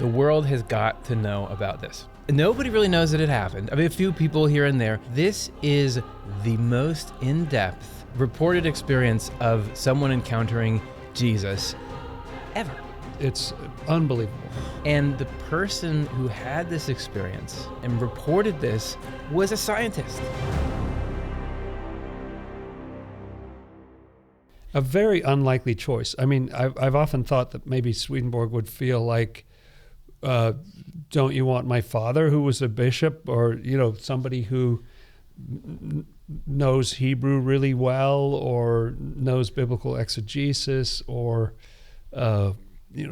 The world has got to know about this. Nobody really knows that it happened. I mean, a few people here and there. This is the most in-depth reported experience of someone encountering Jesus ever. It's unbelievable. And the person who had this experience and reported this was a scientist. A very unlikely choice. I mean, I've often thought that maybe Swedenborg would feel like, don't you want my father, who was a bishop, or somebody who knows Hebrew really well, or knows biblical exegesis, or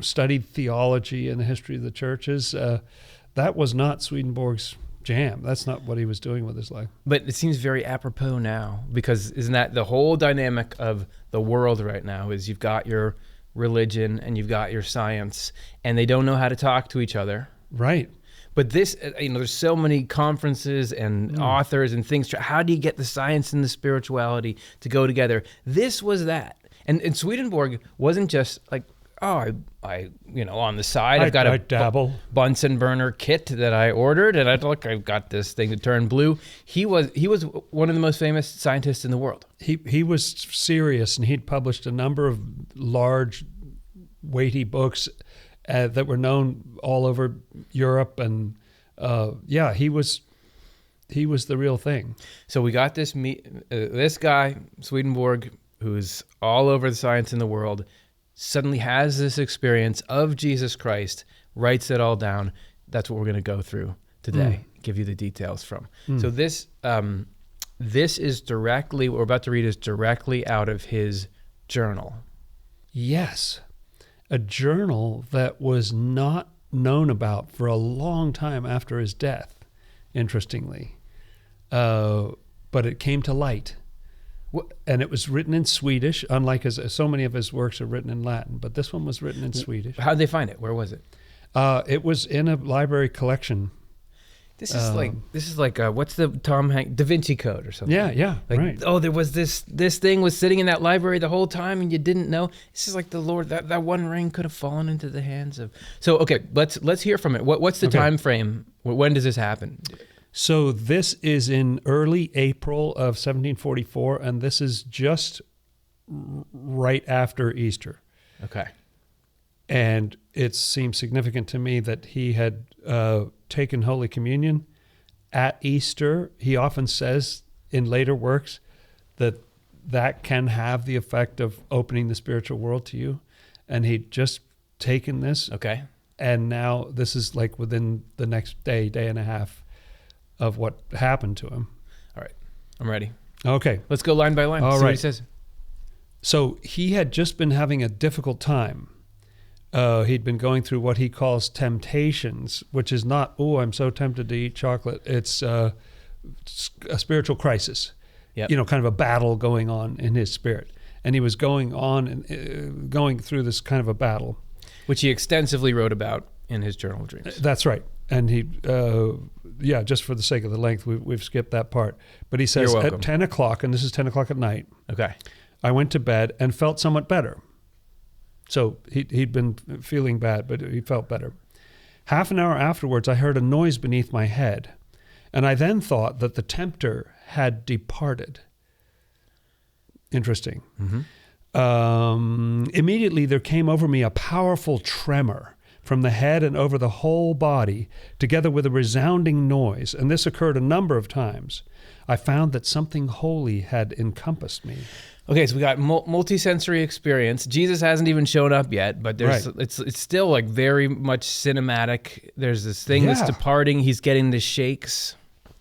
studied theology and the history of the churches. That was not Swedenborg's jam. That's not what he was doing with his life. But it seems very apropos now, because isn't that the whole dynamic of the world right now? Is you've got your religion and you've got your science, and they don't know how to talk to each other. Right. But this, there's so many conferences and authors and things. How do you get the science and the spirituality to go together? This was that. And Swedenborg wasn't just like, I on the side, I've got a Bunsen burner kit that I ordered, and I've got this thing to turn blue. He was one of the most famous scientists in the world. He was serious, and he'd published a number of large, weighty books that were known all over Europe, and he was the real thing. So we got this guy, Swedenborg, who's all over the science in the world, suddenly has this experience of Jesus Christ, writes it all down. That's what we're going to go through today, give you the details from. So this is directly, what we're about to read is directly out of his journal. Yes, a journal that was not known about for a long time after his death, interestingly. But it came to light. And it was written in Swedish, unlike so many of his works are written in Latin, but this one was written in Swedish. How'd they find it? Where was it? It was in a library collection. This is like what's the Tom Hanks Da Vinci Code or something? Yeah, right. Oh, there was this thing was sitting in that library the whole time and you didn't know. This is like the Lord, that one ring could have fallen into the hands of. So okay, let's hear from it. What's the time frame? When does this happen? So this is in early April of 1744, and this is just right after Easter. Okay. And it seems significant to me that he had taken Holy Communion at Easter. He often says in later works that can have the effect of opening the spiritual world to you. And he'd just taken this. Okay. And now this is like within the next day and a half of what happened to him. All right. I'm ready. Okay. Let's go line by line. All right. right. What he says. So he had just been having a difficult time. He'd been going through what he calls temptations, which is not, I'm so tempted to eat chocolate. It's a spiritual crisis. Yep. Kind of a battle going on in his spirit. And he was going on and going through this kind of a battle. Which he extensively wrote about in his Journal of Dreams. That's right. And he, just for the sake of the length, we've skipped that part. But he says at 10 o'clock, and this is 10 o'clock at night, okay, I went to bed and felt somewhat better. So he'd been feeling bad, but he felt better. Half an hour afterwards, I heard a noise beneath my head, and I then thought that the tempter had departed. Interesting. Mm-hmm. Immediately there came over me a powerful tremor from the head and over the whole body, together with a resounding noise, and this occurred a number of times. I found that something holy had encompassed me. Okay, so we got multi-sensory experience. Jesus hasn't even shown up yet, but it's still like very much cinematic. There's this thing that's departing. He's getting the shakes.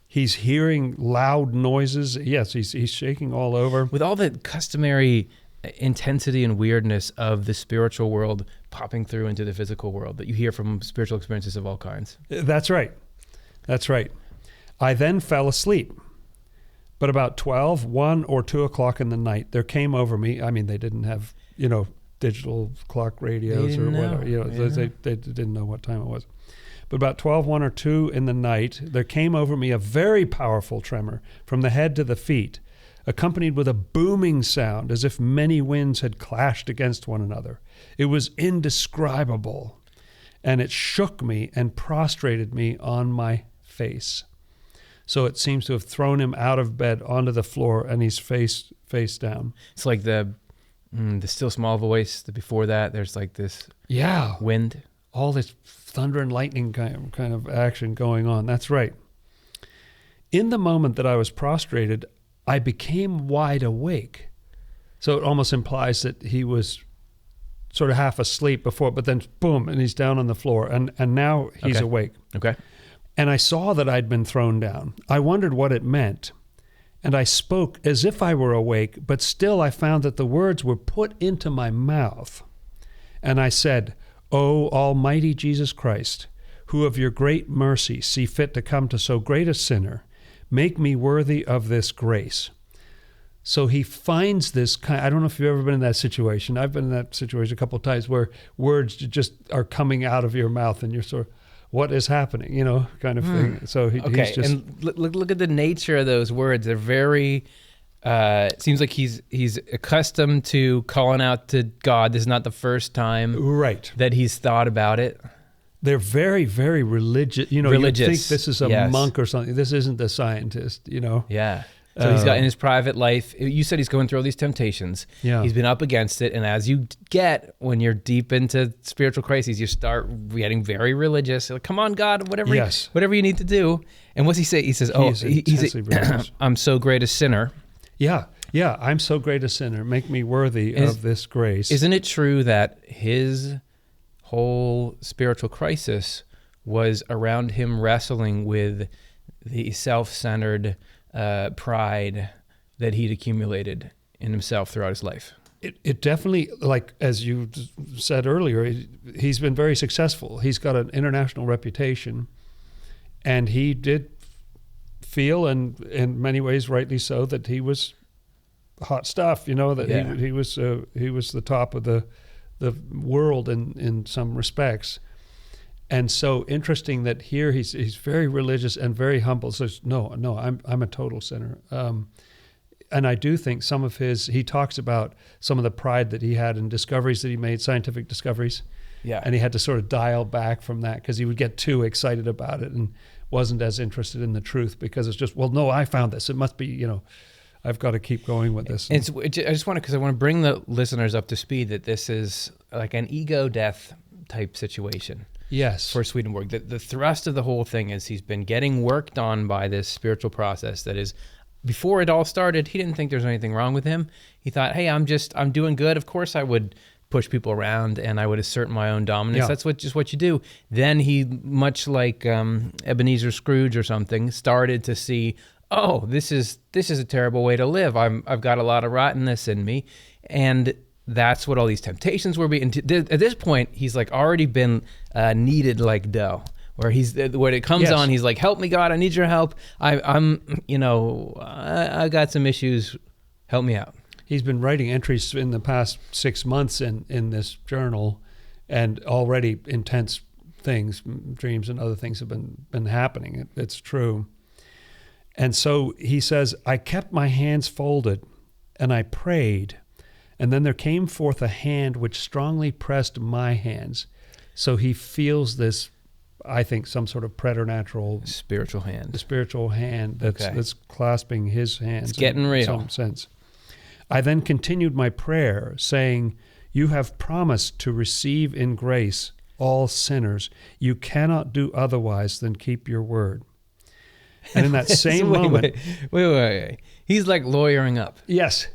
He's hearing loud noises. Yes, he's shaking all over. With all the customary intensity and weirdness of the spiritual world popping through into the physical world that you hear from spiritual experiences of all kinds. That's right. I then fell asleep. But about 12, 1 or 2 o'clock in the night, there came over me, I mean, they didn't have, digital clock radios or whatever. They didn't know what time it was. But about 12, 1 or 2 in the night, there came over me a very powerful tremor from the head to the feet, accompanied with a booming sound as if many winds had clashed against one another. It was indescribable. and it shook me and prostrated me on my face. So it seems to have thrown him out of bed onto the floor, and he's face down. It's like the still small voice. Before that, there's like this wind. All this thunder and lightning kind of action going on. That's right. In the moment that I was prostrated, I became wide awake. So it almost implies that he was sort of half asleep before, but then boom, and he's down on the floor, and now he's awake. Okay. And I saw that I'd been thrown down. I wondered what it meant, and I spoke as if I were awake, but still I found that the words were put into my mouth. And I said, O Almighty Jesus Christ, who of your great mercy see fit to come to so great a sinner, make me worthy of this grace. So he finds this I don't know if you've ever been in that situation. I've been in that situation a couple of times where words just are coming out of your mouth and you're sort of, what is happening, kind of thing. So he's just... And look at the nature of those words. They're very... seems like he's accustomed to calling out to God. This is not the first time that he's thought about it. They're very, very religious. Religious. You think this is a monk or something. This isn't a scientist, Yeah. So he's got in his private life, you said he's going through all these temptations. Yeah. He's been up against it. And as you get, when you're deep into spiritual crises, you start getting very religious. Like, come on, God, whatever you need to do. And what's he say? He says, I'm so great a sinner. Yeah, I'm so great a sinner. Make me worthy of this grace. Isn't it true that his whole spiritual crisis was around him wrestling with the self-centered pride that he'd accumulated in himself throughout his life? It definitely, like as you said earlier, he's been very successful. He's got an international reputation, and he did feel, and in many ways rightly so, that he was hot stuff. He was the top of the world in some respects. And so interesting that here he's very religious and very humble. So I'm a total sinner. And I do think some of he talks about some of the pride that he had in discoveries that he made, scientific discoveries. Yeah. And he had to sort of dial back from that because he would get too excited about it and wasn't as interested in the truth because it's just, I found this. It must be, I've got to keep going with this. I just want to bring the listeners up to speed that this is like an ego death type situation. Yes. For Swedenborg. The thrust of the whole thing is he's been getting worked on by this spiritual process that is, before it all started, he didn't think there was anything wrong with him. He thought, hey, I'm doing good. Of course I would push people around and I would assert my own dominance. Yeah. That's what you do. Then he, much like Ebenezer Scrooge or something, started to see, oh, this is a terrible way to live. I've got a lot of rottenness in me. And that's what all these temptations were being. At this point, he's like already been kneaded like dough. Where when it comes on, he's like, "Help me, God! I need your help. I got some issues. Help me out." He's been writing entries in the past 6 months in this journal, and already intense things, dreams and other things have been happening. It's true. And so he says, "I kept my hands folded, and I prayed." And then there came forth a hand which strongly pressed my hands. So he feels this, I think, some sort of preternatural spiritual hand. The spiritual hand that's clasping his hands. It's getting real. In some sense. I then continued my prayer, saying, "You have promised to receive in grace all sinners. You cannot do otherwise than keep your word." And in that same moment... Wait. He's like lawyering up. Yes.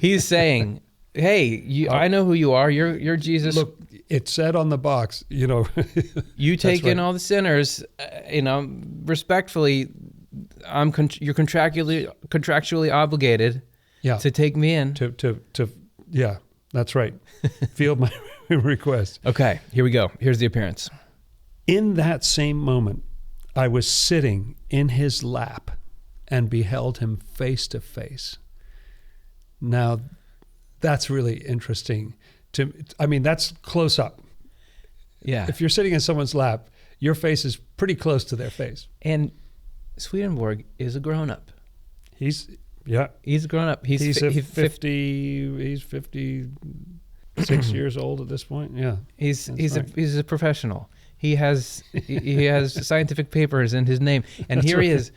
He's saying, hey, I know who you are. You're Jesus. Look, it said on the box, You take in all the sinners, respectfully, you're contractually obligated to take me in. Yeah, that's right. Field my request. Okay, here we go. Here's the appearance. In that same moment, I was sitting in his lap and beheld him face to face. Now, that's really interesting. That's close up. Yeah. If you're sitting in someone's lap, your face is pretty close to their face. And Swedenborg is a grown-up. He's a grown-up. He's 50. He's 50. 6 years old at this point. Yeah, He's right. he's a professional. He has scientific papers in his name, and here he is.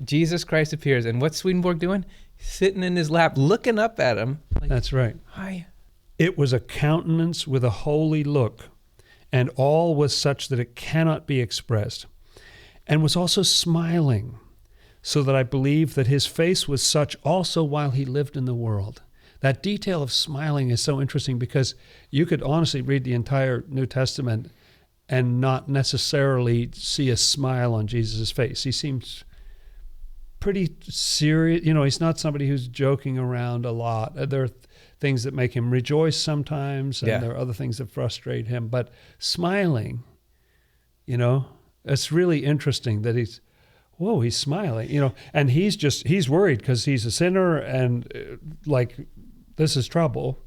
Jesus Christ appears, and what's Swedenborg doing? Sitting in his lap, looking up at him. Like, that's right. Hi. It was a countenance with a holy look, and all was such that it cannot be expressed, and was also smiling, so that I believe that his face was such also while he lived in the world. That detail of smiling is so interesting, because you could honestly read the entire New Testament and not necessarily see a smile on Jesus' face. He seems pretty serious. He's not somebody who's joking around a lot. There are things that make him rejoice sometimes, and there are other things that frustrate him. But smiling, it's really interesting that he's smiling, and he's worried because he's a sinner, and this is trouble.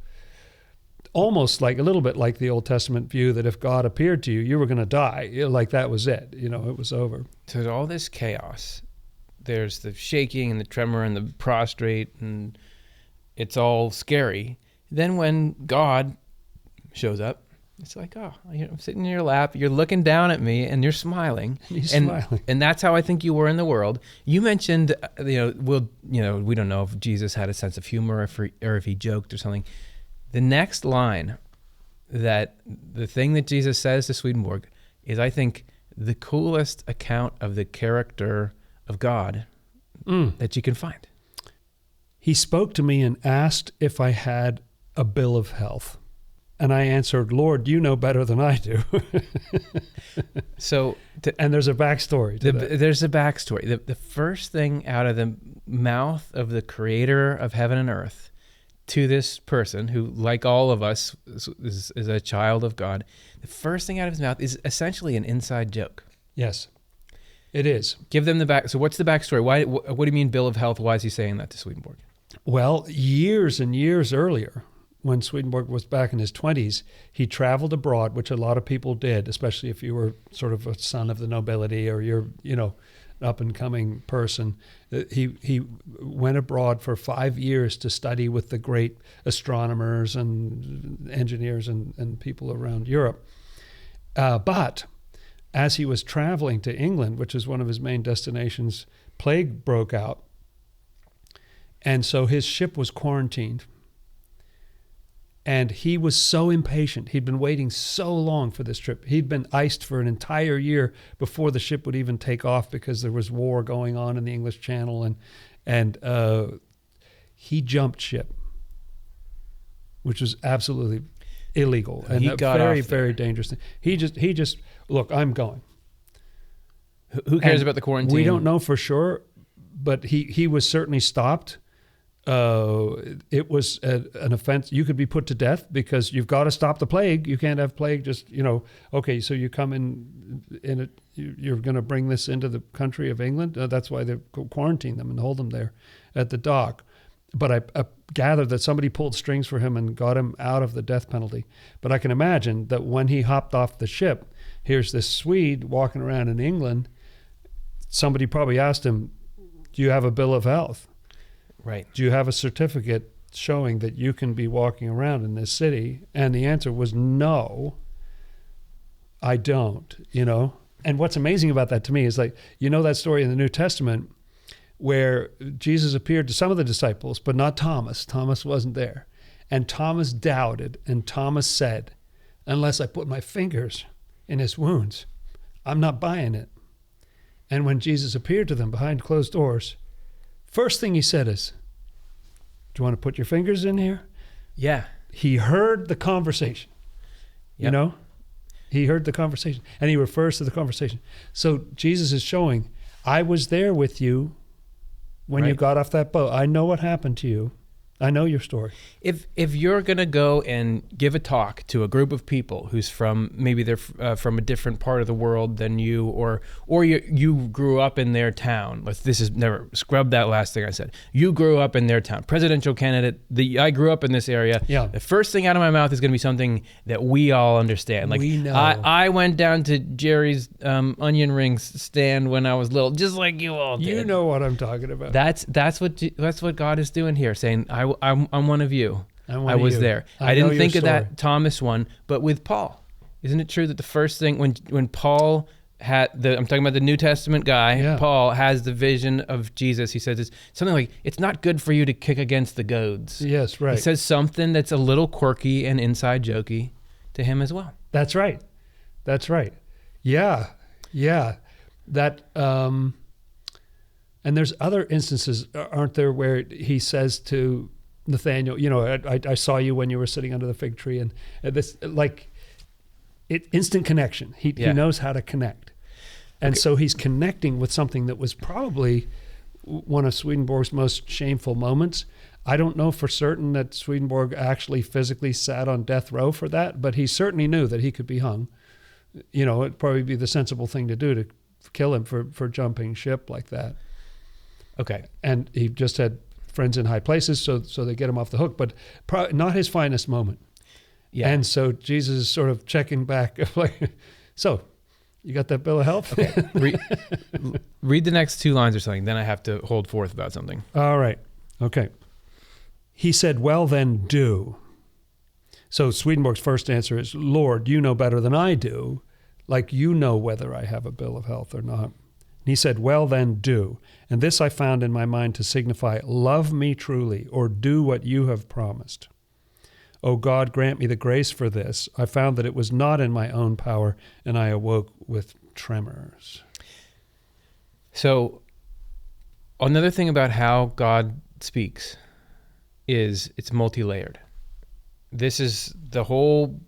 Almost like a little bit like the Old Testament view that if God appeared to you, you were going to die. Like that was it. It was over. So all this chaos, there's the shaking and the tremor and the prostrate, and it's all scary. Then when God shows up, it's like, oh, I'm sitting in your lap, you're looking down at me, and you're smiling. He's smiling. And that's how I think you were in the world. You mentioned, we don't know if Jesus had a sense of humor or if he joked or something. The next line, that the thing that Jesus says to Swedenborg, is, I think, the coolest account of the character of God that you can find. He spoke to me and asked if I had a bill of health. And I answered, Lord, you know better than I do. And there's a backstory to that. There's a backstory. The first thing out of the mouth of the creator of heaven and earth to this person who, like all of us, is a child of God, the first thing out of his mouth is essentially an inside joke. Yes, it is. Give them the back. So what's the backstory? What do you mean bill of health? Why is he saying that to Swedenborg? Well, years and years earlier, when Swedenborg was back in his 20s, he traveled abroad, which a lot of people did, especially if you were sort of a son of the nobility or you're, an up-and-coming person. He went abroad for 5 years to study with the great astronomers and engineers and people around Europe. But as he was traveling to England, which is one of his main destinations, plague broke out. And so his ship was quarantined. And he was so impatient. He'd been waiting so long for this trip. He'd been iced for an entire year before the ship would even take off because there was war going on in the English Channel. And he jumped ship, which was absolutely illegal and a very, very dangerous thing. He just, look, I'm going. Who cares about the quarantine? We don't know for sure, but he was certainly stopped. It was an offense. You could be put to death because you've got to stop the plague. You can't have plague just, okay, so you come you're going to bring this into the country of England. That's why they quarantine them and hold them there at the dock. But I gathered that somebody pulled strings for him and got him out of the death penalty. But I can imagine that when he hopped off the ship, here's this Swede walking around in England. Somebody probably asked him, do you have a bill of health? Right. Do you have a certificate showing that you can be walking around in this city? And the answer was no, I don't, And what's amazing about that to me is that story in the New Testament where Jesus appeared to some of the disciples, but not Thomas. Thomas wasn't there. And Thomas doubted, and Thomas said, unless I put my fingers in his wounds, I'm not buying it. And when Jesus appeared to them behind closed doors, first thing he said is, do you want to put your fingers in here? Yeah. He heard the conversation. Yep. He heard the conversation, and he refers to the conversation. So Jesus is showing, I was there with you when you got off that boat. I know what happened to you. I know your story. If you're going to go and give a talk to a group of people who's maybe they're from a different part of the world than you, or you grew up in their town. Scrub that last thing I said. You grew up in their town. Presidential candidate. I grew up in this area. Yeah. The first thing out of my mouth is going to be something that we all understand. We know. I went down to Jerry's onion rings stand when I was little, just like you all did. You know what I'm talking about. That's what God is doing here, saying I'm one of you. I was there. I didn't think of that Thomas one, but with Paul, isn't it true that the first thing when Paul had I'm talking about the New Testament guy, Paul has the vision of Jesus. He says it's something like, it's not good for you to kick against the goads. Yes, right. He says something that's a little quirky and inside jokey to him as well. That's right. That's right. Yeah. Yeah. That, and there's other instances, aren't there, where he says to Nathaniel, I saw you when you were sitting under the fig tree, and this, like, instant connection. He knows how to connect. And so he's connecting with something that was probably one of Swedenborg's most shameful moments. I don't know for certain that Swedenborg actually physically sat on death row for that, but he certainly knew that he could be hung. It'd probably be the sensible thing to do to kill him for jumping ship like that. Okay. And he just had friends in high places, so they get him off the hook, but not his finest moment. Yeah. And so Jesus is sort of checking back, like, so you got that bill of health? Okay. Read the next 2 lines or something, then I have to hold forth about something. All right. Okay. He said, well, then do. So Swedenborg's first answer is, Lord, you know better than I do. Like, you know whether I have a bill of health or not. And he said, well, then do. And this I found in my mind to signify, love me truly, or do what you have promised. O God, grant me the grace for this. I found that it was not in my own power, and I awoke with tremors. So another thing about how God speaks is it's multi-layered. This is the whole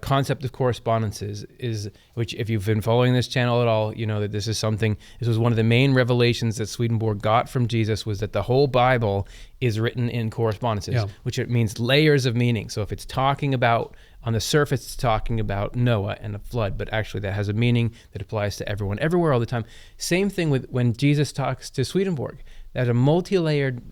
concept of correspondences, is which, if you've been following this channel at all, you know that this was one of the main revelations that Swedenborg got from Jesus, was that the whole Bible is written in correspondences, which it means layers of meaning. So if it's talking about, on the surface, it's talking about Noah and the flood, but actually that has a meaning that applies to everyone, everywhere, all the time. Same thing with when Jesus talks to Swedenborg. That's a multi-layered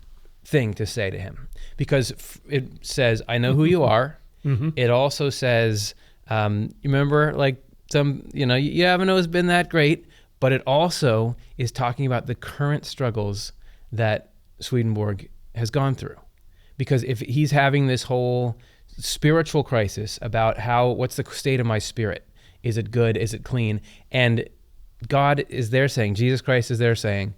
thing to say to him, because it says, I know who you are. Mm-hmm. It also says, you remember, like, you haven't always been that great, but it also is talking about the current struggles that Swedenborg has gone through. Because if he's having this whole spiritual crisis about what's the state of my spirit? Is it good? Is it clean? And God is there saying, Jesus Christ is there saying,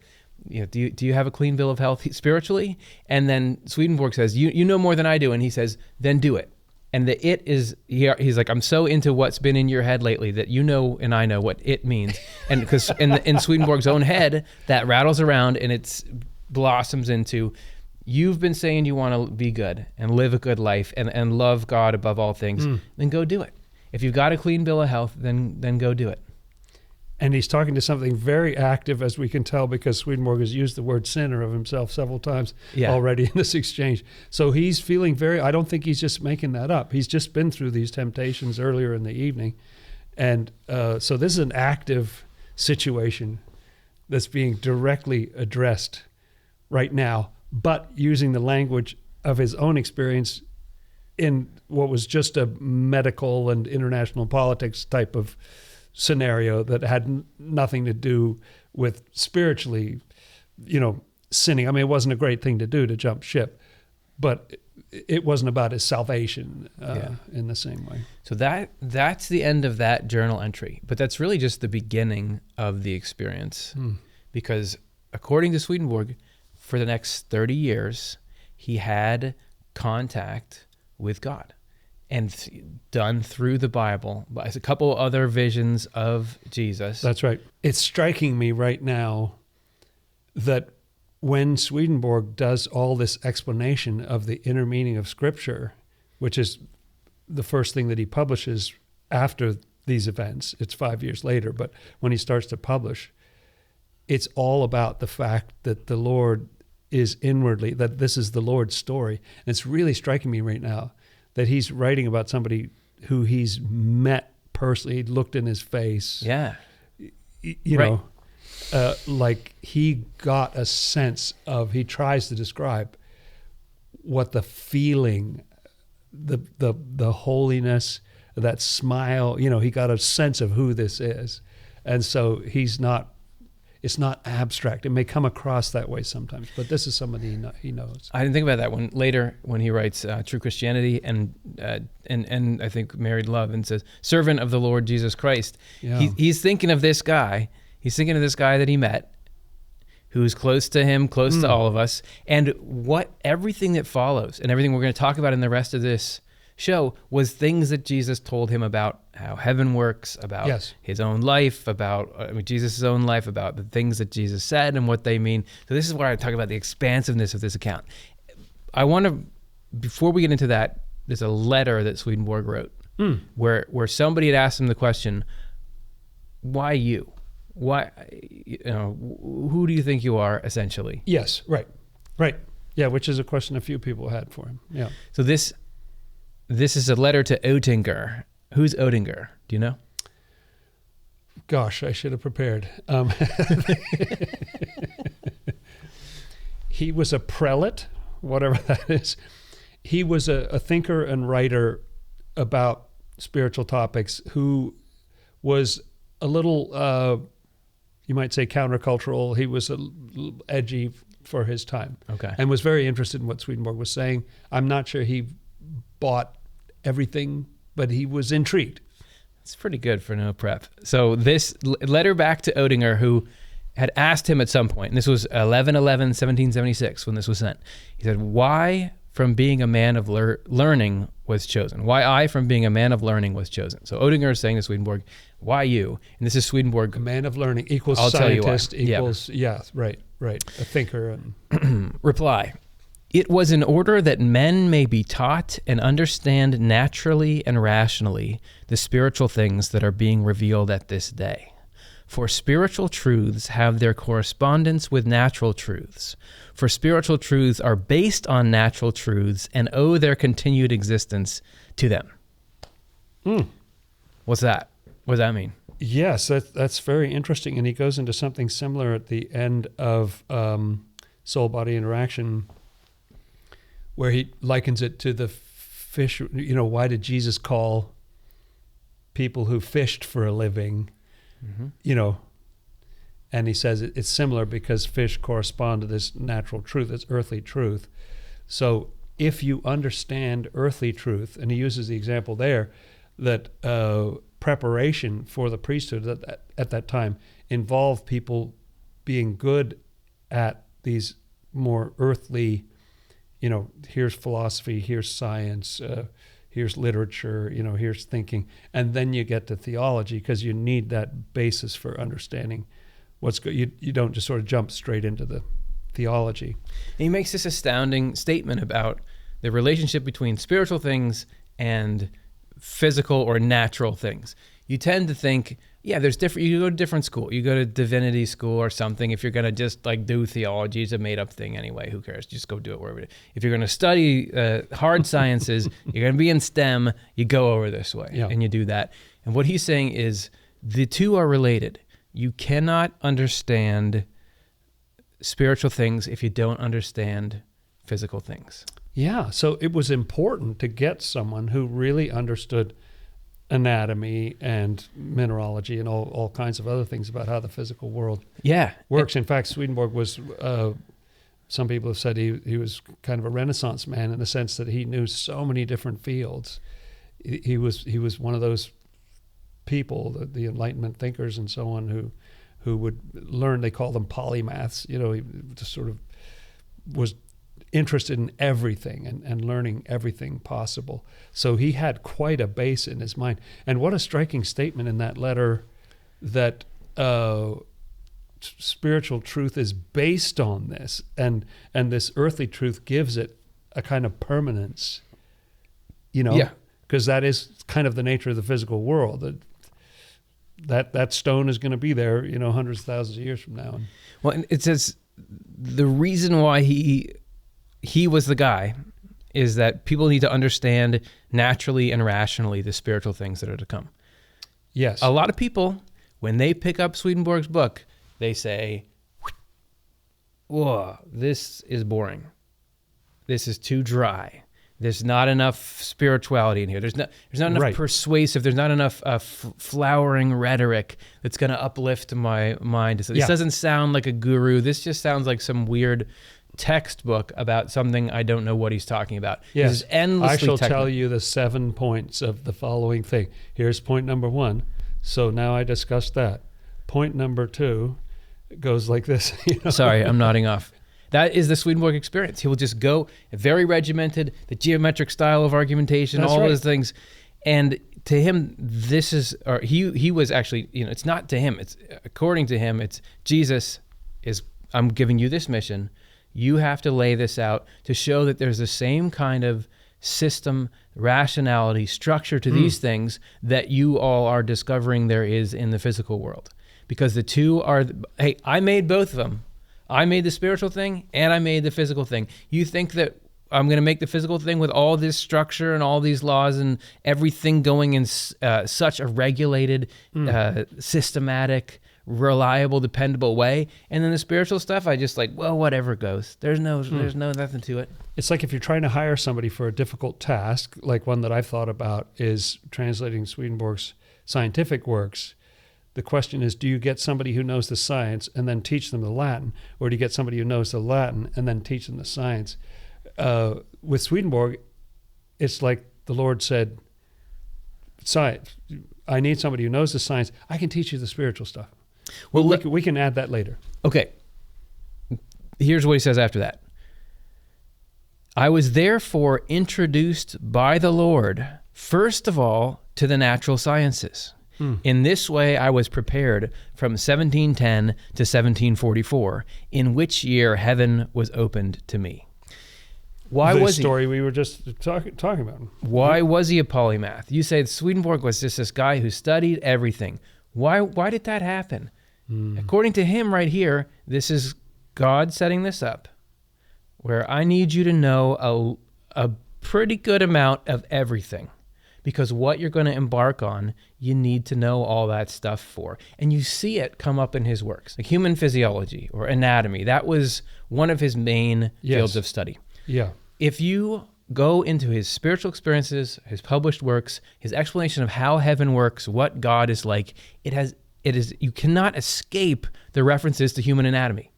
do you have a clean bill of health spiritually? And then Swedenborg says, you know more than I do. And he says, then do it. And the it is, he's like, I'm so into what's been in your head lately that you know and I know what it means. And because in Swedenborg's own head, that rattles around and it blossoms into, you've been saying you want to be good and live a good life and love God above all things, then go do it. If you've got a clean bill of health, then go do it. And he's talking to something very active, as we can tell, because Swedenborg has used the word sinner of himself several times already in this exchange. So he's feeling I don't think he's just making that up. He's just been through these temptations earlier in the evening. And so this is an active situation that's being directly addressed right now, but using the language of his own experience in what was just a medical and international politics type of scenario that had nothing to do with spiritually, sinning. I mean, it wasn't a great thing to do to jump ship, but it wasn't about his salvation in the same way. So that's the end of that journal entry, but that's really just the beginning of the experience, because according to Swedenborg, for the next 30 years, he had contact with God. And done through the Bible, a couple other visions of Jesus. That's right. It's striking me right now that when Swedenborg does all this explanation of the inner meaning of Scripture, which is the first thing that he publishes after these events, it's 5 years later, but when he starts to publish, it's all about the fact that the Lord is inwardly, that this is the Lord's story. And it's really striking me right now that he's writing about somebody who he's met personally, looked in his face. Yeah. You know, like he got a sense of, he tries to describe what the feeling, the holiness, that smile, he got a sense of who this is. And so he's not, it's not abstract. It may come across that way sometimes, but this is somebody he knows. I didn't think about that when he writes True Christianity and I think Married Love, and says servant of the Lord Jesus Christ. Yeah. He's thinking of this guy. He's thinking of this guy that he met, who's close to him, close to all of us, and everything that follows and everything we're going to talk about in the rest of this show was things that Jesus told him about how heaven works, about his own life, about Jesus' own life, about the things that Jesus said and what they mean. So this is where I talk about the expansiveness of this account. I want to, before we get into that, there's a letter that Swedenborg wrote where somebody had asked him the question, why you? Why, who do you think you are, essentially? Yes, right. Yeah, which is a question a few people had for him. Yeah. So this is a letter to Oettinger. Who's Oettinger? Do you know? Gosh, I should have prepared. He was a prelate, whatever that is. He was a thinker and writer about spiritual topics who was a little, you might say, countercultural. He was a little edgy for his time. Okay. And was very interested in what Swedenborg was saying. I'm not sure he bought everything, but he was intrigued. It's pretty good for no prep. So this letter back to Oettinger, who had asked him at some point, and this was 11/11/1776 when this was sent. He said, why from being a man of learning was chosen? Why I from being a man of learning was chosen? So Oettinger is saying to Swedenborg, why you? And this is Swedenborg. A man of learning equals I'll scientist, tell you why. equals, right. A thinker. And Reply. It was in order that men may be taught and understand naturally and rationally the spiritual things that are being revealed at this day. For spiritual truths have their correspondence with natural truths. For spiritual truths are based on natural truths and owe their continued existence to them. What's that? What does that mean? Yes, that's very interesting. And he goes into something similar at the end of Soul-Body Interaction, where he likens it to the fish. Why did Jesus call people who fished for a living, and he says it's similar because fish correspond to this natural truth, this earthly truth. So if you understand earthly truth, and he uses the example there that preparation for the priesthood at that time involved people being good at these more earthly, here's philosophy, here's science, here's literature, here's thinking. And then you get to theology because you need that basis for understanding what's good. You don't just sort of jump straight into the theology. And he makes this astounding statement about the relationship between spiritual things and physical or natural things. You tend to think, there's different. You go to different school. You go to divinity school or something. If you're going to just do theology, it's a made up thing anyway. Who cares? Just go do it wherever it is. If you're going to study hard sciences, you're going to be in STEM, you go over this way and you do that. And what he's saying is the two are related. You cannot understand spiritual things if you don't understand physical things. Yeah, so it was important to get someone who really understood anatomy and mineralogy and all kinds of other things about how the physical world works. In fact, Swedenborg was, some people have said he was kind of a Renaissance man in the sense that he knew so many different fields. He was one of those people, the Enlightenment thinkers and so on, who would learn. They call them polymaths. He just sort of was interested in everything and learning everything possible. So he had quite a base in his mind. And what a striking statement in that letter that spiritual truth is based on this, and this earthly truth gives it a kind of permanence, because that is kind of the nature of the physical world. That stone is going to be there, hundreds of thousands of years from now. Well, it says the reason why he was the guy is that people need to understand naturally and rationally the spiritual things that are to come. Yes. A lot of people, when they pick up Swedenborg's book, they say, whoa, this is boring. This is too dry. There's not enough spirituality in here. There's not enough persuasive. There's not enough flowering rhetoric that's going to uplift my mind. So this doesn't sound like a guru. This just sounds like some weird textbook about something I don't know what he's talking about. Yes, this is endlessly I shall technical. tell you the 7 points of the following thing. Here's point number 1. So now I discussed that. Point number 2 goes like this. Sorry, I'm nodding off. That is the Swedenborg experience. He will just go very regimented, the geometric style of argumentation, all those things. And to him, this is, or he was actually, it's not to him. It's according to him, it's Jesus is, I'm giving you this mission. You have to lay this out to show that there's the same kind of system, rationality, structure to these things that you all are discovering there is in the physical world. Because the two are, hey, I made both of them. I made the spiritual thing and I made the physical thing. You think that I'm going to make the physical thing with all this structure and all these laws and everything going in such a regulated, systematic, reliable, dependable way, and then the spiritual stuff, I just well, whatever goes. There's nothing to it. It's like if you're trying to hire somebody for a difficult task, like one that I've thought about is translating Swedenborg's scientific works. The question is, do you get somebody who knows the science and then teach them the Latin, or do you get somebody who knows the Latin and then teach them the science? With Swedenborg, it's like the Lord said, science, I need somebody who knows the science. I can teach you the spiritual stuff. Well, we can add that later. Okay. Here's what he says after that. I was therefore introduced by the Lord, first of all, to the natural sciences. In this way, I was prepared from 1710 to 1744, in which year heaven was opened to me. Why was he? The story we were just talking about. Why was he a polymath? You say Swedenborg was just this guy who studied everything. Why did that happen? According to him right here, this is God setting this up, where I need you to know a pretty good amount of everything. Because what you're going to embark on, you need to know all that stuff for. And you see it come up in his works. Like human physiology or anatomy, that was one of his main fields of study. Yeah. If you go into his spiritual experiences, his published works, his explanation of how heaven works, what God is like, you cannot escape the references to human anatomy.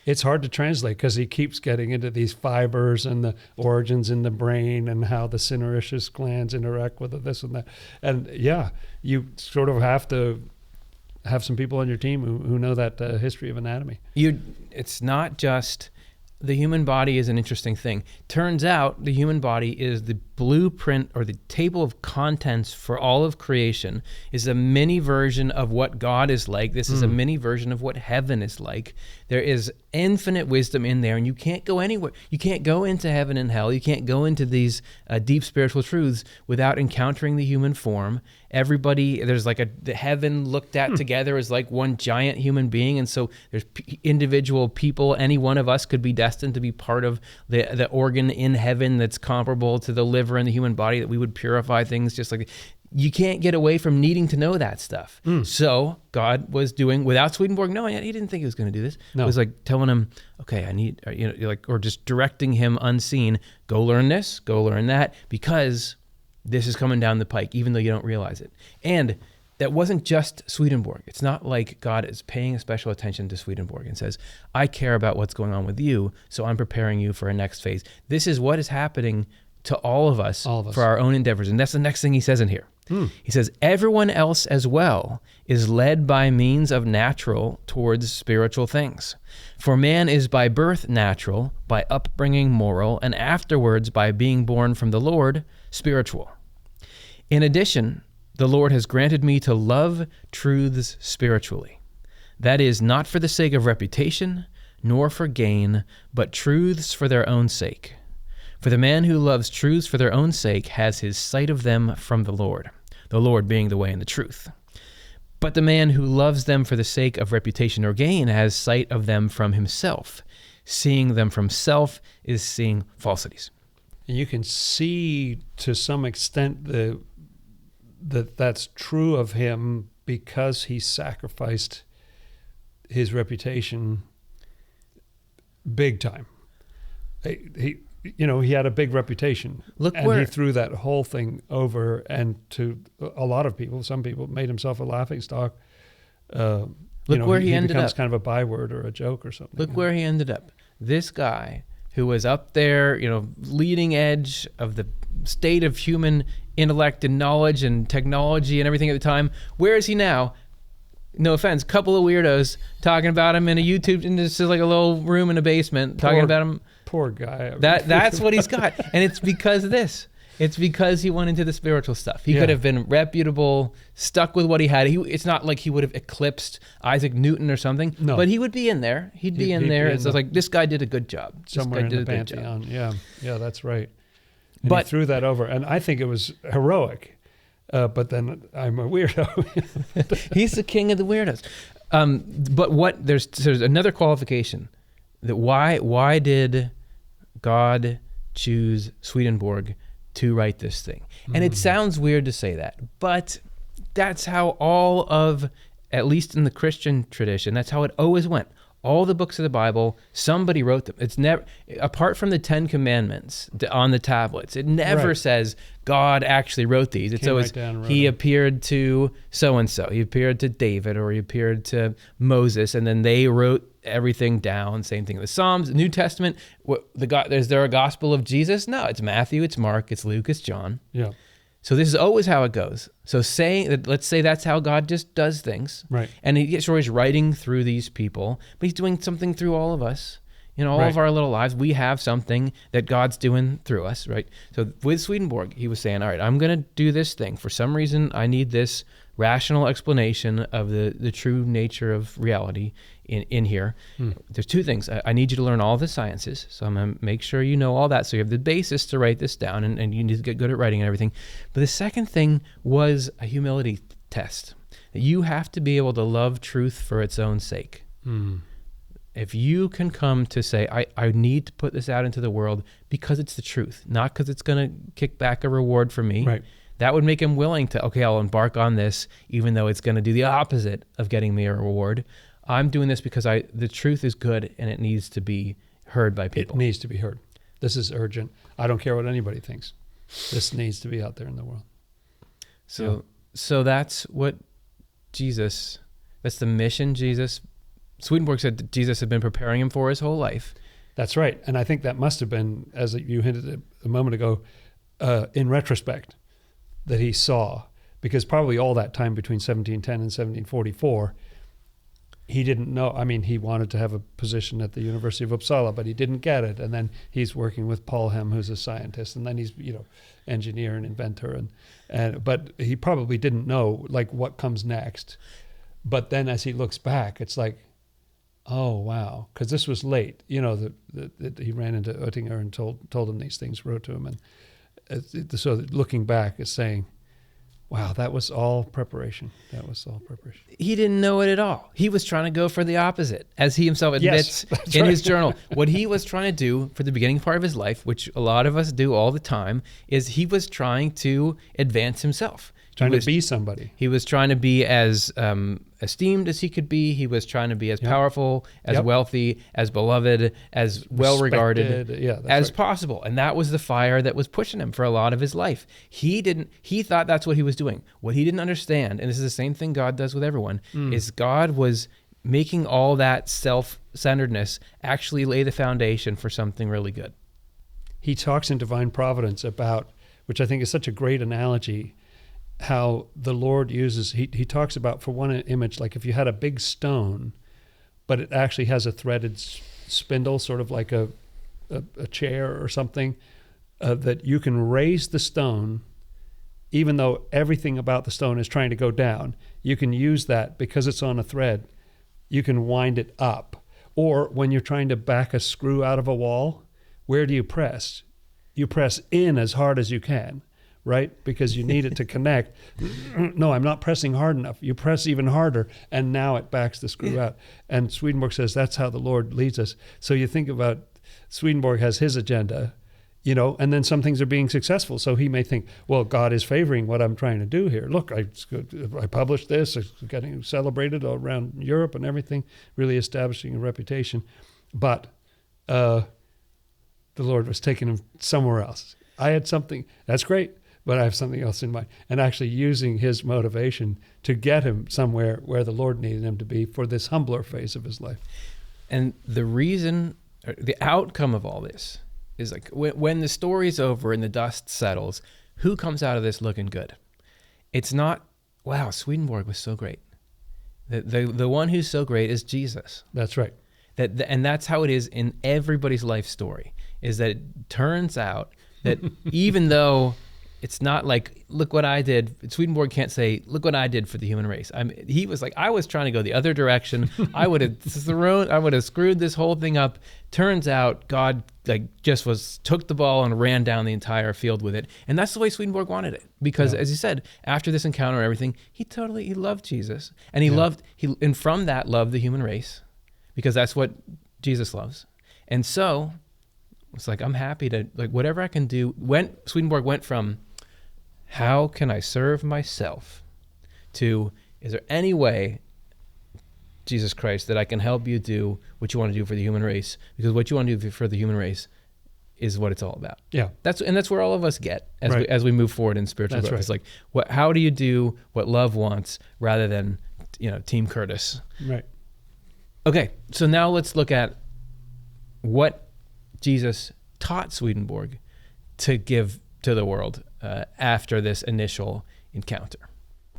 It's hard to translate because he keeps getting into these fibers and the origins in the brain and how the cinereous glands interact with this and that. And you sort of have to have some people on your team who know that history of anatomy. It's not just the human body is an interesting thing. Turns out the human body is the blueprint or the table of contents for all of creation, is a mini version of what God is like. This is a mini version of what heaven is like. There is infinite wisdom in there, and you can't go anywhere. You can't go into heaven and hell. You can't go into these deep spiritual truths without encountering the human form. Everybody, there's the heaven looked at together as like one giant human being, and so there's individual people. Any one of us could be destined to be part of the organ in heaven that's comparable to the liver in the human body, that we would purify things just like. You can't get away from needing to know that stuff. So God was doing, without Swedenborg knowing it, he didn't think he was going to do this. No. It was like telling him, okay, I need, or just directing him unseen, go learn this, go learn that, because this is coming down the pike, even though you don't realize it. And that wasn't just Swedenborg. It's not like God is paying a special attention to Swedenborg and says, I care about what's going on with you, so I'm preparing you for a next phase. This is what is happening to all of us for our own endeavors. And that's the next thing he says in here. He says, everyone else as well is led by means of natural towards spiritual things. For man is by birth natural, by upbringing moral, and afterwards by being born from the Lord, spiritual. In addition, the Lord has granted me to love truths spiritually. That is, not for the sake of reputation, nor for gain, but truths for their own sake. For the man who loves truths for their own sake has his sight of them from the Lord being the way and the truth. But the man who loves them for the sake of reputation or gain has sight of them from himself. Seeing them from self is seeing falsities. And you can see to some extent that's true of him because he sacrificed his reputation big time. he had a big reputation. Look and where he threw that whole thing over, and to a lot of people, some people made himself a laughingstock. Look where he ended becomes up. kind of a byword or a joke or something. Look where he ended up. This guy who was up there, leading edge of the state of human intellect and knowledge and technology and everything at the time. Where is he now? No offense, couple of weirdos talking about him in a YouTube, and this is like a little room in a basement, talking about him. Poor guy. That's what he's got. And it's because of this. It's because he went into the spiritual stuff. He could have been reputable, stuck with what he had. It's not like he would have eclipsed Isaac Newton or something, but he would be in there. He'd be in there. It's like, this guy did a good job. Somewhere in the pantheon. Yeah, that's right. And he threw that over. And I think it was heroic. But then I'm a weirdo. He's the king of the weirdos. But there's another qualification. That why did God choose Swedenborg to write this thing? And it sounds weird to say that, but that's how all of, at least in the Christian tradition, that's how it always went. All the books of the Bible, somebody wrote them. It's never, apart from the 10 Commandments on the tablets, it never says God actually wrote these. It's always, he appeared to so-and-so. He appeared to David, or he appeared to Moses, and then they wrote everything down. Same thing with the Psalms, the New Testament. Is there a gospel of Jesus? No, it's Matthew, it's Mark, it's Luke, it's John. Yeah. So this is always how it goes. So saying that, let's say that's how God just does things. Right. And he's always writing through these people, but he's doing something through all of us. In all of our little lives, we have something that God's doing through us, right? So with Swedenborg, he was saying, all right, I'm going to do this thing. For some reason, I need this rational explanation of the true nature of reality in here. There's two things. I need you to learn all the sciences, so I'm going to make sure you know all that, so you have the basis to write this down, and you need to get good at writing and everything. But the second thing was a humility test. You have to be able to love truth for its own sake. If you can come to say, I need to put this out into the world because it's the truth, not because it's going to kick back a reward for me. Right. That would make him willing to, okay, I'll embark on this, even though it's going to do the opposite of getting me a reward. I'm doing this because the truth is good and it needs to be heard by people. It needs to be heard. This is urgent. I don't care what anybody thinks. This needs to be out there in the world. So that's what that's the mission Swedenborg said that Jesus had been preparing him for his whole life. That's right. And I think that must have been, as you hinted at a moment ago, in retrospect, that he saw, because probably all that time between 1710 and 1744, he didn't know. I mean, he wanted to have a position at the University of Uppsala, but he didn't get it. And then he's working with Paul Hem, who's a scientist, and then he's, engineer and inventor. But he probably didn't know, like, what comes next. But then as he looks back, it's like, oh, wow, because this was late. That he ran into Oettinger and told him these things, wrote to him. And so looking back, it's saying, wow, that was all preparation. He didn't know it at all. He was trying to go for the opposite, as he himself admits in his journal. What he was trying to do for the beginning part of his life, which a lot of us do all the time, is he was trying to advance himself. Trying to be somebody. He was trying to be as esteemed as he could be. He was trying to be as powerful, as wealthy, as beloved, as well-regarded as possible. And that was the fire that was pushing him for a lot of his life. He thought that's what he was doing. What he didn't understand, and this is the same thing God does with everyone, is God was making all that self-centeredness actually lay the foundation for something really good. He talks in Divine Providence about, which I think is such a great analogy, how the Lord uses, he talks about, for one image, like if you had a big stone, but it actually has a threaded spindle, sort of like a chair or something, that you can raise the stone, even though everything about the stone is trying to go down. You can use that because it's on a thread. You can wind it up. Or when you're trying to back a screw out of a wall, where do you press? You press in as hard as you can. Right? Because you need it to connect. No, I'm not pressing hard enough. You press even harder, and now it backs the screw out. And Swedenborg says that's how the Lord leads us. So you think about, Swedenborg has his agenda, and then some things are being successful. So he may think, well, God is favoring what I'm trying to do here. Look, I published this, it's getting celebrated all around Europe and everything, really establishing a reputation. But the Lord was taking him somewhere else. I had something, that's great, but I have something else in mind. And actually using his motivation to get him somewhere where the Lord needed him to be for this humbler phase of his life. And the reason, the outcome of all this is like when the story's over and the dust settles, who comes out of this looking good? It's not, wow, Swedenborg was so great. The one who's so great is Jesus. That's right. And that's how it is in everybody's life story, is that it turns out that even though it's not like, look what I did, Swedenborg can't say, look what I did for the human race. He was like, I was trying to go the other direction. I would have screwed this whole thing up. Turns out God took the ball and ran down the entire field with it. And that's the way Swedenborg wanted it. Because as he said, after this encounter and everything, he loved Jesus. And and from that loved the human race, because that's what Jesus loves. And so it's like, I'm happy to, like, whatever I can do. Swedenborg went from, how can I serve myself, to, is there any way, Jesus Christ, that I can help you do what you want to do for the human race? Because what you want to do for the human race is what it's all about. Yeah. That's where all of us get as we move forward in spiritual growth. It's like, how do you do what love wants rather than, Team Curtis? Right. Okay, so now let's look at what Jesus taught Swedenborg to give to the world after this initial encounter.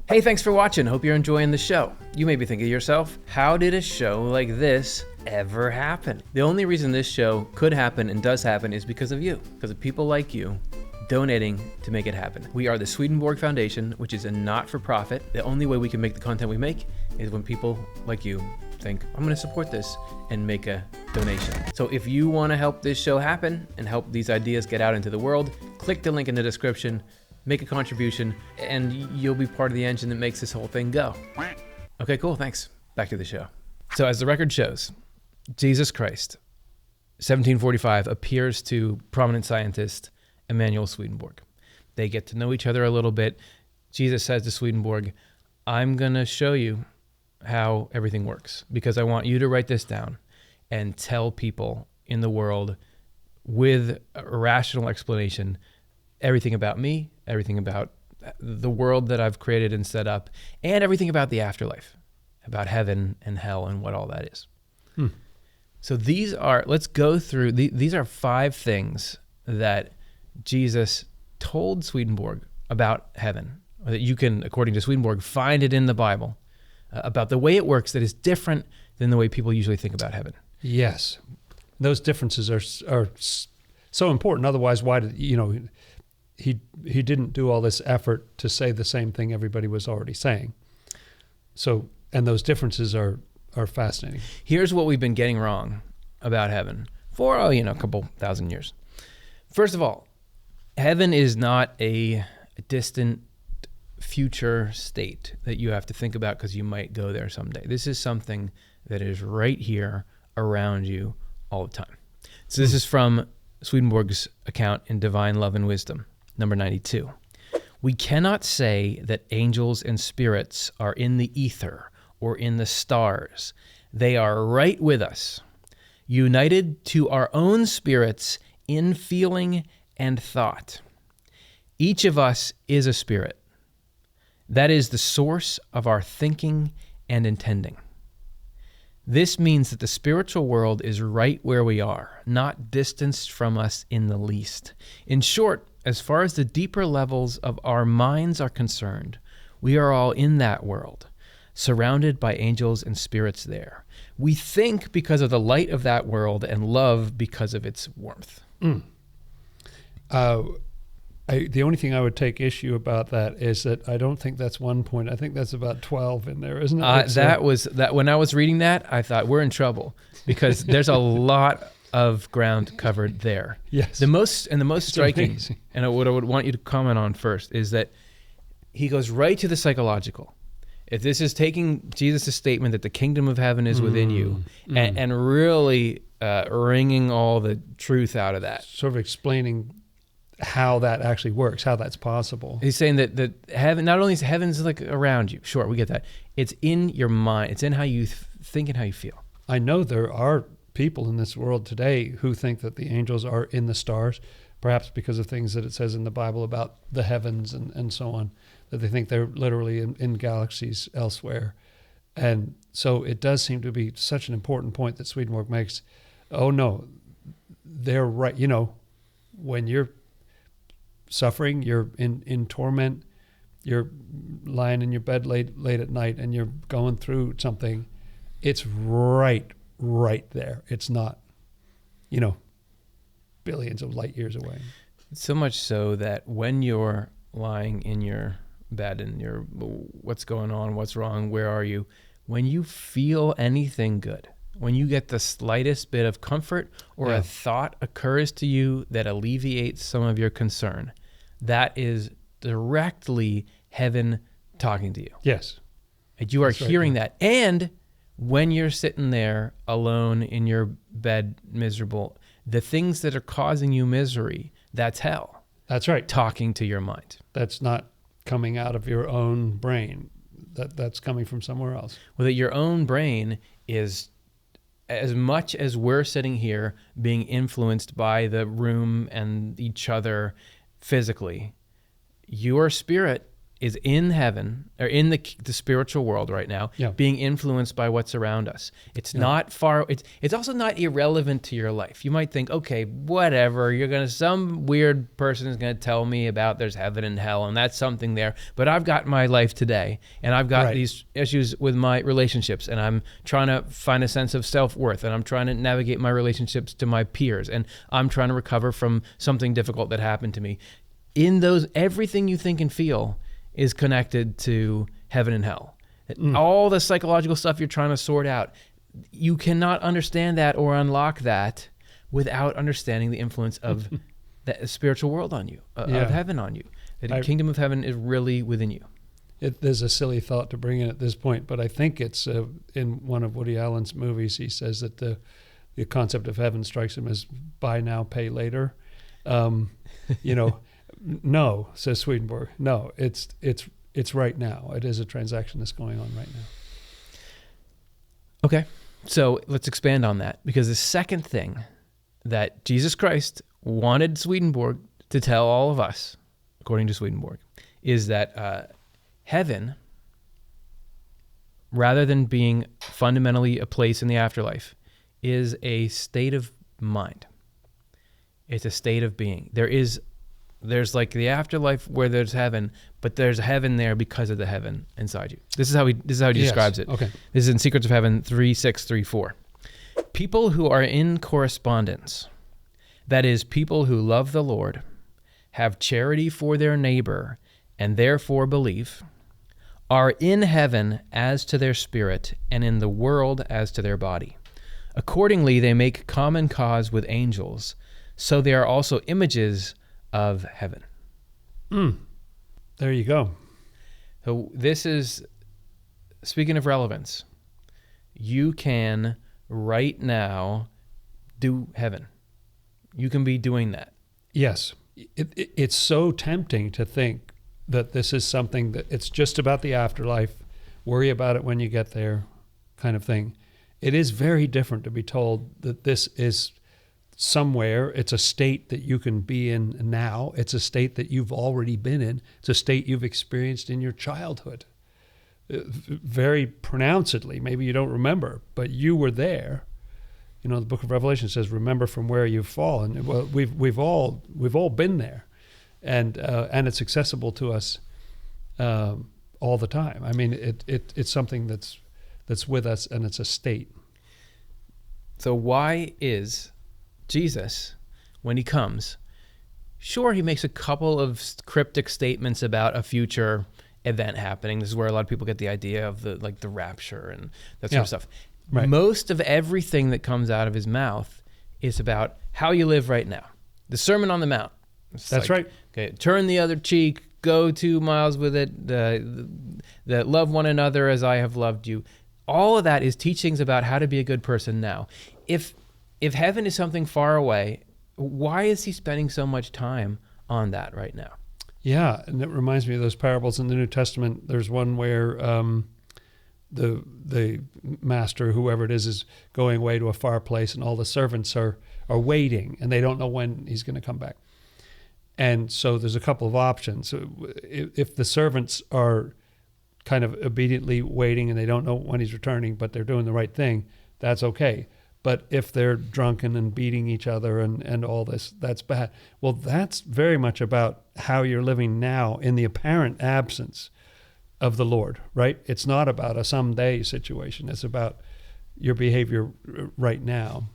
Hey, thanks for watching. Hope you're enjoying the show. You may be thinking to yourself, how did a show like this ever happen? The only reason this show could happen and does happen is because of you, because of people like you donating to make it happen. We are the Swedenborg Foundation, which is a not-for-profit. The only way we can make the content we make is when people like you think, I'm going to support this and make a donation. So if you want to help this show happen and help these ideas get out into the world, click the link in the description, make a contribution, and you'll be part of the engine that makes this whole thing go. Okay, cool, thanks. Back to the show. So as the record shows, Jesus Christ, 1745, appears to prominent scientist Emanuel Swedenborg. They get to know each other a little bit. Jesus says to Swedenborg, I'm going to show you how everything works, because I want you to write this down and tell people in the world with a rational explanation everything about me, everything about the world that I've created and set up, and everything about the afterlife, about heaven and hell and what all that is. So let's go through, these are 5 things that Jesus told Swedenborg about heaven, that you can, according to Swedenborg, find it in the Bible, about the way it works that is different than the way people usually think about heaven. Yes. Those differences are so important. Otherwise, why did, he didn't do all this effort to say the same thing everybody was already saying. So, and those differences are fascinating. Here's what we've been getting wrong about heaven for, a couple thousand years. First of all, heaven is not a distant future state that you have to think about because you might go there someday. This is something that is right here around you all the time. So this is from Swedenborg's account in Divine Love and Wisdom, number 92. We cannot say that angels and spirits are in the ether or in the stars. They are right with us, united to our own spirits in feeling and thought. Each of us is a spirit. That is the source of our thinking and intending. This means that the spiritual world is right where we are, not distanced from us in the least. In short, as far as the deeper levels of our minds are concerned, we are all in that world, surrounded by angels and spirits there. We think because of the light of that world and love because of its warmth. The only thing I would take issue about that is that I don't think that's 1 point. I think that's about 12 in there, isn't it? That when I was reading that, I thought we're in trouble because there's a lot of ground covered there. Yes. The most striking, amazing. And what I would want you to comment on first is that he goes right to the psychological. If this is taking Jesus' statement that the kingdom of heaven is within you and really wringing all the truth out of that. Sort of explaining how that actually works, how that's possible. He's saying that heaven, not only is heaven's like around you, sure, we get that. It's in your mind. It's in how you think and how you feel. I know there are people in this world today who think that the angels are in the stars, perhaps because of things that it says in the Bible about the heavens and so on, that they think they're literally in galaxies elsewhere. And so it does seem to be such an important point that Swedenborg makes. Oh, no, they're right. You know, when you're suffering, you're in torment, you're lying in your bed late at night and you're going through something, it's right there. It's not, you know, billions of light years away. So much so that when you're lying in your bed and you're, what's going on, what's wrong, where are you? When you feel anything good, when you get the slightest bit of comfort or a thought occurs to you that alleviates some of your concern, that is directly heaven talking to you. Yes. And you are hearing that. And when you're sitting there alone in your bed, miserable, the things that are causing you misery, that's hell. That's right. Talking to your mind. That's not coming out of your own brain. That's coming from somewhere else. Well, that your own brain is, as much as we're sitting here being influenced by the room and each other physically, your spirit is in heaven or in the spiritual world right now, being influenced by what's around us. It's not far. It's also not irrelevant to your life. You might think, okay, whatever. Some weird person is gonna tell me about there's heaven and hell, and that's something there. But I've got my life today, and I've got these issues with my relationships, and I'm trying to find a sense of self-worth, and I'm trying to navigate my relationships to my peers, and I'm trying to recover from something difficult that happened to me. In those, everything you think and feel is connected to heaven and hell. All the psychological stuff you're trying to sort out, you cannot understand that or unlock that without understanding the influence of the spiritual world on you, of heaven on you. The kingdom of heaven is really within you. There's a silly thought to bring in at this point, but I think it's in one of Woody Allen's movies, he says that the concept of heaven strikes him as buy now, pay later. You know, no, says Swedenborg. No, it's right now. It is a transaction that's going on right now. Okay, so let's expand on that, because the second thing that Jesus Christ wanted Swedenborg to tell all of us, according to Swedenborg, is that heaven, rather than being fundamentally a place in the afterlife, is a state of mind. It's a state of being. There's like the afterlife where there's heaven, but there's heaven there because of the heaven inside you. This is how he describes it. Okay. This is in Secrets of Heaven 3:6-3-4. People who are in correspondence, that is, people who love the Lord, have charity for their neighbor, and therefore believe, are in heaven as to their spirit, and in the world as to their body. Accordingly, they make common cause with angels, so they are also images of heaven. There you go. So this is, speaking of relevance, you can right now do heaven. You can be doing that. Yes. It's so tempting to think that this is something that it's just about the afterlife, worry about it when you get there kind of thing. It is very different to be told that this is somewhere. It's a state that you can be in now. It's a state that you've already been in. It's a state you've experienced in your childhood. Very pronouncedly. Maybe you don't remember, but you were there. You know, the book of Revelation says, remember from where you've fallen. Well, we've all been there. And it's accessible to us all the time. I mean, it's something that's with us, and it's a state. So why is Jesus, when he comes, sure, he makes a couple of cryptic statements about a future event happening. This is where a lot of people get the idea of the rapture and that sort of stuff. Right. Most of everything that comes out of his mouth is about how you live right now. The Sermon on the Mount. That's right. Okay, turn the other cheek, go 2 miles with it, the love one another as I have loved you. All of that is teachings about how to be a good person now. If heaven is something far away, why is he spending so much time on that right now? Yeah, and it reminds me of those parables in the New Testament. There's one where the master, whoever it is going away to a far place, and all the servants are waiting, and they don't know when he's going to come back. And so there's a couple of options. If the servants are kind of obediently waiting and they don't know when he's returning, but they're doing the right thing, that's okay. But if they're drunken and beating each other and all this, that's bad. Well, that's very much about how you're living now in the apparent absence of the Lord, right? It's not about a someday situation. It's about your behavior right now.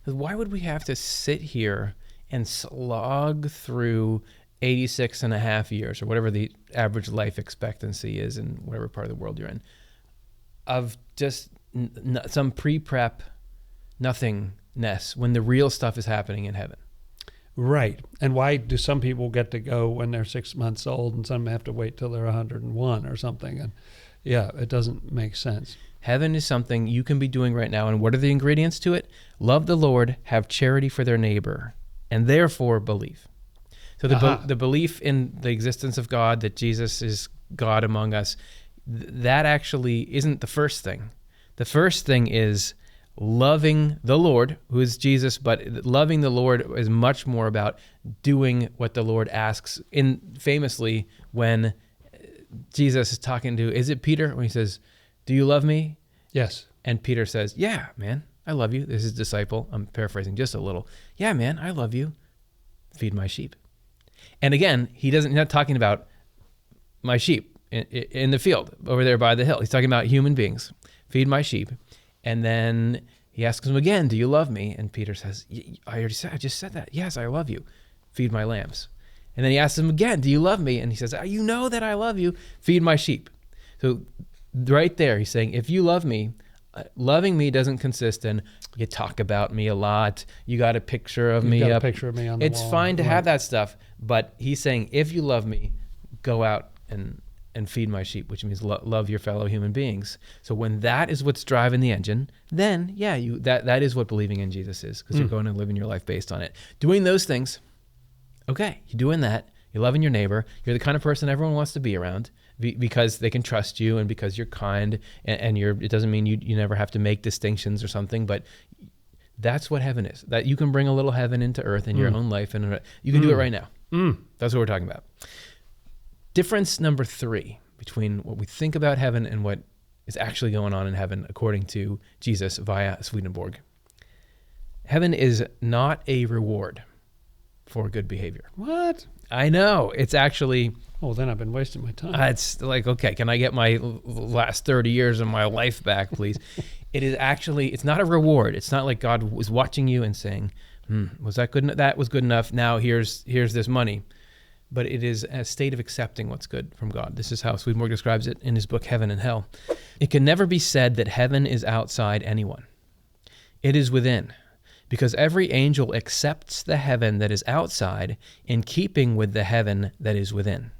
Why would we have to sit here and slog through 86 and a half years, or whatever the average life expectancy is in whatever part of the world you're in, of just some pre-prep nothingness when the real stuff is happening in heaven? Right. And why do some people get to go when they're 6 months old and some have to wait till they're 101 or something? And yeah, it doesn't make sense. Heaven is something you can be doing right now. And what are the ingredients to it? Love the Lord, have charity for their neighbor, and therefore believe. So the belief in the existence of God, that Jesus is God among us, that actually isn't the first thing. The first thing is loving the Lord, who is Jesus, but loving the Lord is much more about doing what the Lord asks. Famously, when Jesus is talking to, is it Peter? When he says, "Do you love me?" Yes. And Peter says, "Yeah, man, I love you." This is his disciple. I'm paraphrasing just a little. "Yeah, man, I love you. Feed my sheep." And again, he's not talking about my sheep in the field over there by the hill. He's talking about human beings. Feed my sheep. And then he asks him again, "Do you love me?" And Peter says, I just said that. "Yes, I love you. Feed my lambs." And then he asks him again, "Do you love me?" And he says, "You know that I love you. Feed my sheep." So right there, he's saying, if you love me, loving me doesn't consist in you talk about me a lot. You got a picture of me got up. a picture of me on the It's wall. fine to have that stuff, but he's saying, if you love me, go out and feed my sheep, which means love your fellow human beings. So when that is what's driving the engine, then yeah, that is what believing in Jesus is, because you're going to live in your life based on it. Doing those things, okay, you're doing that. You're loving your neighbor. You're the kind of person everyone wants to be around because they can trust you and because you're kind and it doesn't mean you never have to make distinctions or something, but that's what heaven is. That you can bring a little heaven into earth in your own life, and you can do it right now. That's what we're talking about. Difference number 3 between what we think about heaven and what is actually going on in heaven, according to Jesus via Swedenborg. Heaven is not a reward for good behavior. What? I know. It's actually... Oh, then I've been wasting my time. It's like, okay, can I get my last 30 years of my life back, please? It is actually, it's not a reward. It's not like God was watching you and saying, was that good? That was good enough. Now here's this money. But it is a state of accepting what's good from God. This is how Swedenborg describes it in his book, Heaven and Hell. It can never be said that heaven is outside anyone. It is within, because every angel accepts the heaven that is outside in keeping with the heaven that is within.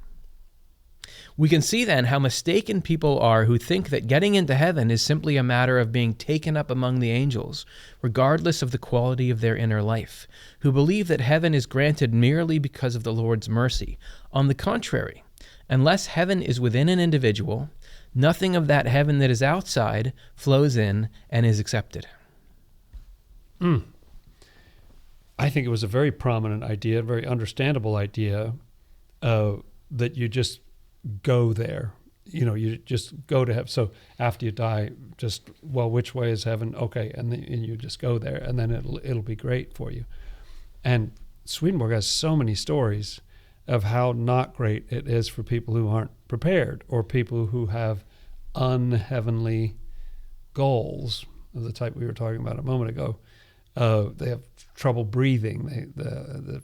We can see then how mistaken people are who think that getting into heaven is simply a matter of being taken up among the angels, regardless of the quality of their inner life, who believe that heaven is granted merely because of the Lord's mercy. On the contrary, unless heaven is within an individual, nothing of that heaven that is outside flows in and is accepted. I think it was a very prominent idea, a very understandable idea, that you just go there. You just go to heaven. So after you die, which way is heaven? Okay, and you just go there, and then it'll be great for you. And Swedenborg has so many stories of how not great it is for people who aren't prepared, or people who have unheavenly goals of the type we were talking about a moment ago. They have trouble breathing.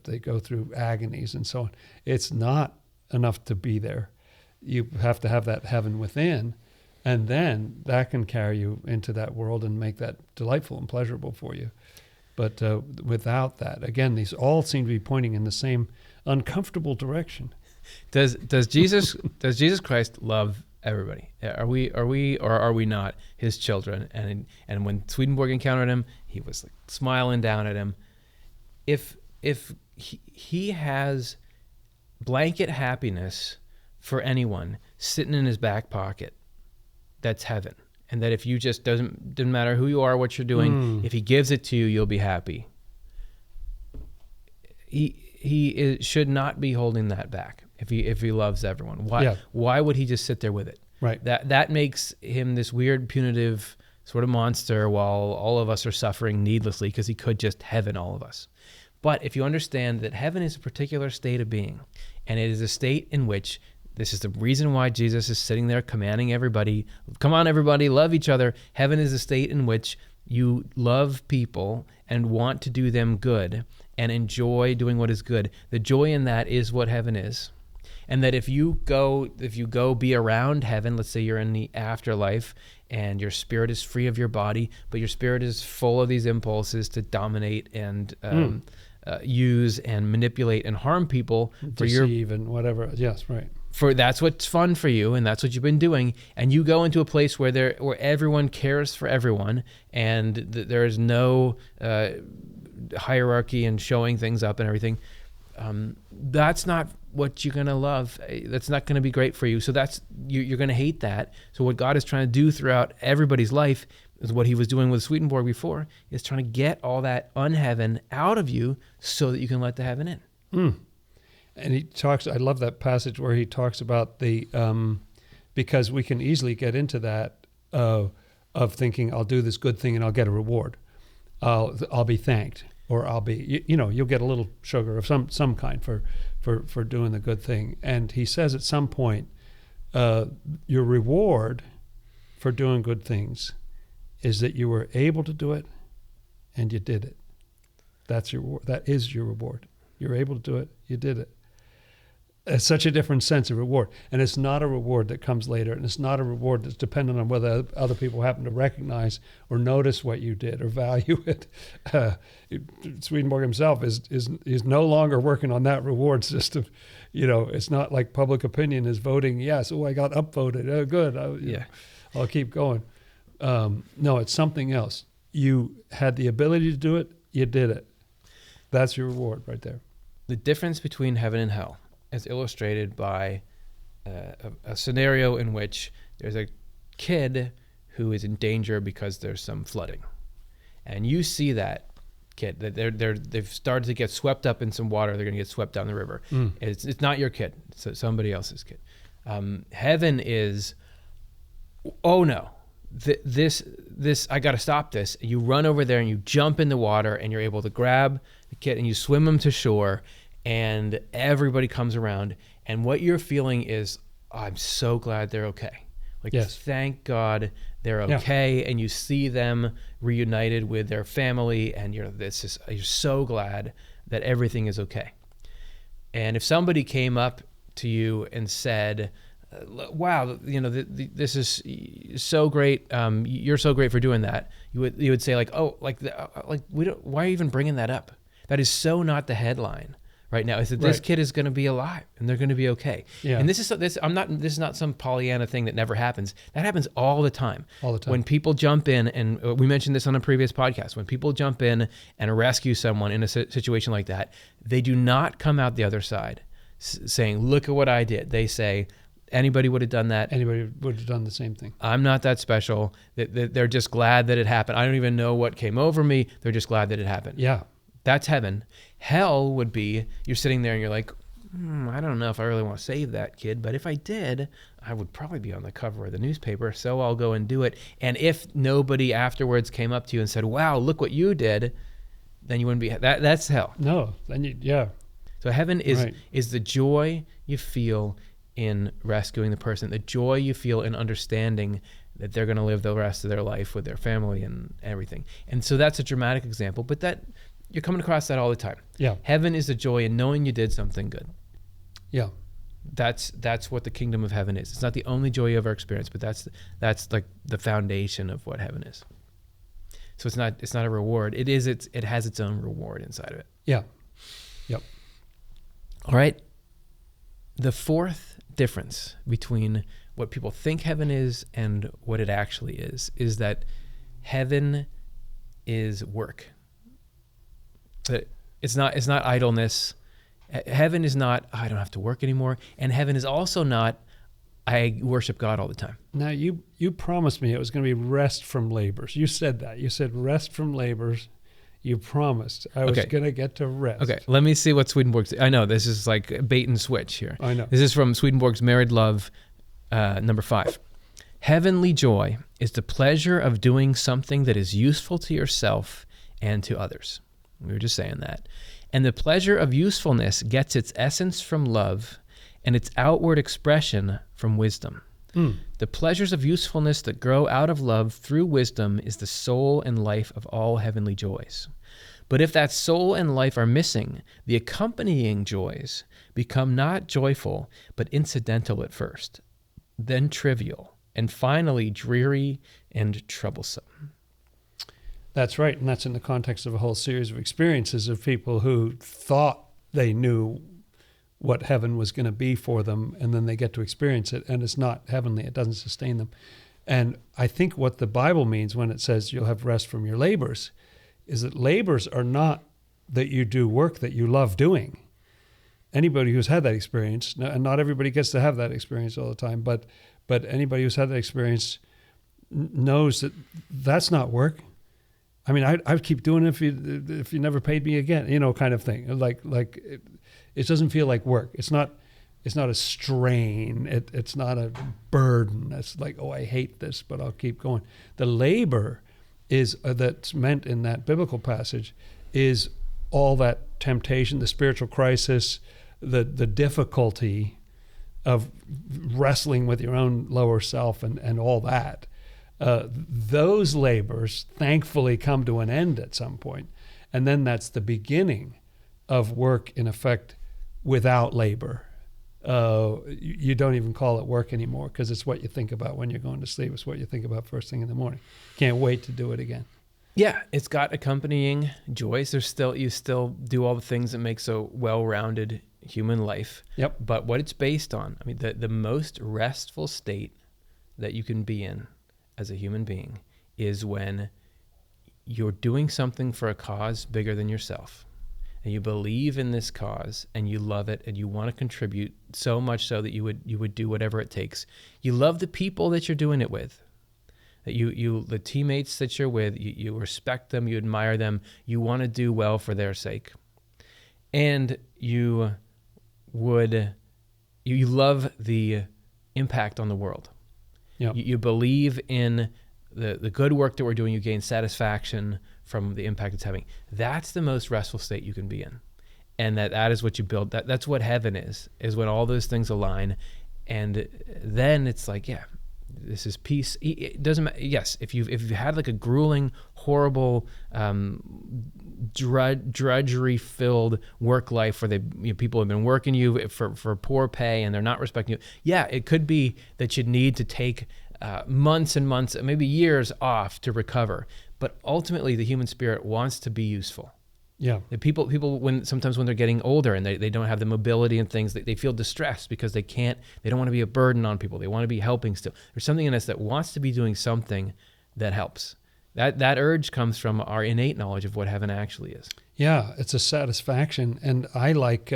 They go through agonies and so on. It's not enough to be there. You have to have that heaven within, and then that can carry you into that world and make that delightful and pleasurable for you. But without that, again, these all seem to be pointing in the same uncomfortable direction. Does Jesus Christ love everybody? Are we or are we not his children? And when Swedenborg encountered him, he was like smiling down at him. If he has blanket happiness for anyone sitting in his back pocket, that's heaven. and that if you just doesn't matter who you are, what you're doing, if he gives it to you, you'll be happy. He should not be holding that back if he loves everyone. Why would he just sit there with it? Right. That makes him this weird punitive sort of monster while all of us are suffering needlessly, because he could just heaven all of us. But if you understand that heaven is a particular state of being, and it is a state in which this is the reason why Jesus is sitting there commanding everybody, come on everybody, love each other. Heaven is a state in which you love people and want to do them good and enjoy doing what is good. The joy in that is what heaven is. And that if you go be around heaven, let's say you're in the afterlife and your spirit is free of your body, but your spirit is full of these impulses to dominate and use and manipulate and harm people, deceive and whatever. Yes, right. That's what's fun for you, and that's what you've been doing. And you go into a place where everyone cares for everyone, and there is no hierarchy and showing things up and everything. That's not what you're going to love. That's not going to be great for you. So you're going to hate that. So what God is trying to do throughout everybody's life is what he was doing with Swedenborg before, is trying to get all that unheaven out of you so that you can let the heaven in. And he talks, I love that passage where he talks about because we can easily get into that of thinking, I'll do this good thing and I'll get a reward. I'll be thanked, or I'll be, you'll get a little sugar of some kind for doing the good thing. And he says at some point, your reward for doing good things is that you were able to do it and you did it. That is your reward. You're able to do it, you did it. It's such a different sense of reward. And it's not a reward that comes later, and it's not a reward that's dependent on whether other people happen to recognize or notice what you did or value it. Swedenborg himself is no longer working on that reward system. It's not like public opinion is voting yes. Oh, I got upvoted. Oh, good. I'll keep going. No, it's something else. You had the ability to do it. You did it. That's your reward right there. The difference between heaven and hell is illustrated by a scenario in which there's a kid who is in danger because there's some flooding, and you see that kid that they've started to get swept up in some water. They're going to get swept down the river. It's not your kid; it's somebody else's kid. Heaven is, oh no, this I got to stop this. You run over there and you jump in the water and you're able to grab the kid and you swim them to shore. And everybody comes around, and what you're feeling is, I'm so glad they're okay. Yes. Thank God they're okay. Yeah. And you see them reunited with their family, and you're so glad that everything is okay. And if somebody came up to you and said, wow, this is so great. You're so great for doing that. You would say why are you even bringing that up? That is so not the headline. Right now, is that this kid is going to be alive and they're going to be okay. Yeah. And this is not some Pollyanna thing that never happens. That happens all the time. All the time. When people jump in, and we mentioned this on a previous podcast, when people jump in and rescue someone in a situation like that, they do not come out the other side saying, "Look at what I did." They say, "Anybody would have done that. Anybody would have done the same thing. I'm not that special." They're just glad that it happened. I don't even know what came over me. They're just glad that it happened. Yeah. That's heaven. Hell would be, you're sitting there and you're like, I don't know if I really want to save that kid, but if I did, I would probably be on the cover of the newspaper, so I'll go and do it. And if nobody afterwards came up to you and said, wow, look what you did, then you wouldn't be, that's hell. No, then So heaven is the joy you feel in rescuing the person, the joy you feel in understanding that they're going to live the rest of their life with their family and everything. And so that's a dramatic example, but you're coming across that all the time. Yeah. Heaven is the joy in knowing you did something good. Yeah. That's what the kingdom of heaven is. It's not the only joy you ever experience, but that's like the foundation of what heaven is. So it's not a reward. It has its own reward inside of it. Yeah. Yep. All right. The fourth difference between what people think heaven is and what it actually is that heaven is work. It's not idleness. Heaven is not, I don't have to work anymore. And heaven is also not, I worship God all the time. Now, you promised me it was going to be rest from labors. You said that. You said rest from labors. You promised I was going to get to rest. Okay, let me see what Swedenborg's... I know, this is like bait and switch here. I know. This is from Swedenborg's Married Love, number 5. Heavenly joy is the pleasure of doing something that is useful to yourself and to others. We were just saying that. And the pleasure of usefulness gets its essence from love and its outward expression from wisdom. The pleasures of usefulness that grow out of love through wisdom is the soul and life of all heavenly joys. But if that soul and life are missing, the accompanying joys become not joyful, but incidental at first, then trivial, and finally dreary and troublesome. That's right, and that's in the context of a whole series of experiences of people who thought they knew what heaven was going to be for them, and then they get to experience it, and it's not heavenly. It doesn't sustain them. And I think what the Bible means when it says you'll have rest from your labors is that labors are not that you do work that you love doing. Anybody who's had that experience, and not everybody gets to have that experience all the time, but anybody who's had that experience knows that that's not work. I mean, I'd keep doing it if you never paid me again, kind of thing. It doesn't feel like work. It's not a strain. It's not a burden. It's like, oh, I hate this, but I'll keep going. The labor is that's meant in that biblical passage is all that temptation, the spiritual crisis, the difficulty of wrestling with your own lower self and all that. Those labors thankfully come to an end at some point. And then that's the beginning of work, in effect, without labor. You don't even call it work anymore because it's what you think about when you're going to sleep. It's what you think about first thing in the morning. Can't wait to do it again. Yeah, it's got accompanying joys. You still do all the things that make so well-rounded human life. Yep. But what it's based on, I mean, the most restful state that you can be in as a human being is when you're doing something for a cause bigger than yourself. And you believe in this cause and you love it and you want to contribute so much so that you would do whatever it takes. You love the people that you're doing it with. That the teammates that you're with, you respect them, you admire them, you want to do well for their sake. And you love the impact on the world. Yep. You believe in the good work that we're doing, you gain satisfaction from the impact it's having. That's the most restful state you can be in. And that is what you build. That's what heaven is when all those things align. And then it's like, yeah, this is peace. It doesn't matter. Yes, if you've had like a grueling, horrible, drudgery-filled work life where people have been working you for poor pay and they're not respecting you, yeah, it could be that you need to take months and months, maybe years off to recover. But ultimately, the human spirit wants to be useful. Yeah. The people sometimes when they're getting older and they don't have the mobility and things, they feel distressed because they don't want to be a burden on people. They want to be helping still. There's something in us that wants to be doing something that helps. That urge comes from our innate knowledge of what heaven actually is. Yeah, it's a satisfaction. And I like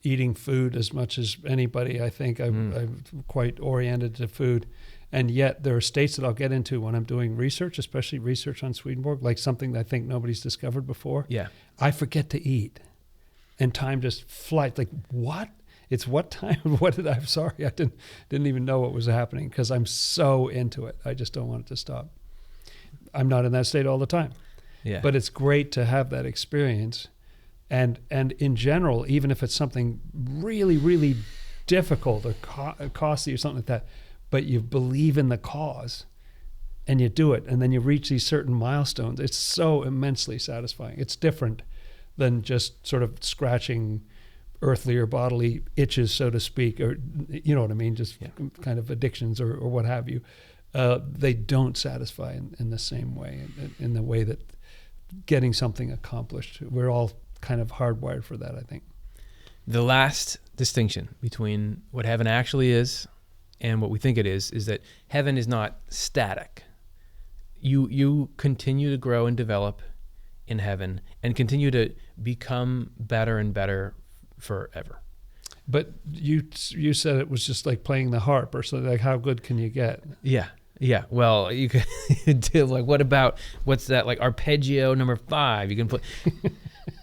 eating food as much as anybody. I think I'm quite oriented to food. And yet there are states that I'll get into when I'm doing research, especially research on Swedenborg, like something that I think nobody's discovered before. Yeah. I forget to eat. And time just flies. Like, what? It's what time? I'm sorry. I didn't even know what was happening because I'm so into it. I just don't want it to stop. I'm not in that state all the time. Yeah. But it's great to have that experience. And in general, even if it's something really, really difficult or costly or something like that, but you believe in the cause and you do it, and then you reach these certain milestones. It's so immensely satisfying. It's different than just sort of scratching earthly or bodily itches, so to speak, or you know what I mean, just kind of addictions or what have you. They don't satisfy in the same way, in the way that getting something accomplished. We're all kind of hardwired for that, I think. The last distinction between what heaven actually is and what we think it is that heaven is not static. You continue to grow and develop in heaven and continue to become better and better forever. But you said it was just like playing the harp or something. Like, how good can you get? Yeah. Yeah. Well, you could do like, what's that? Like arpeggio number 5. You can play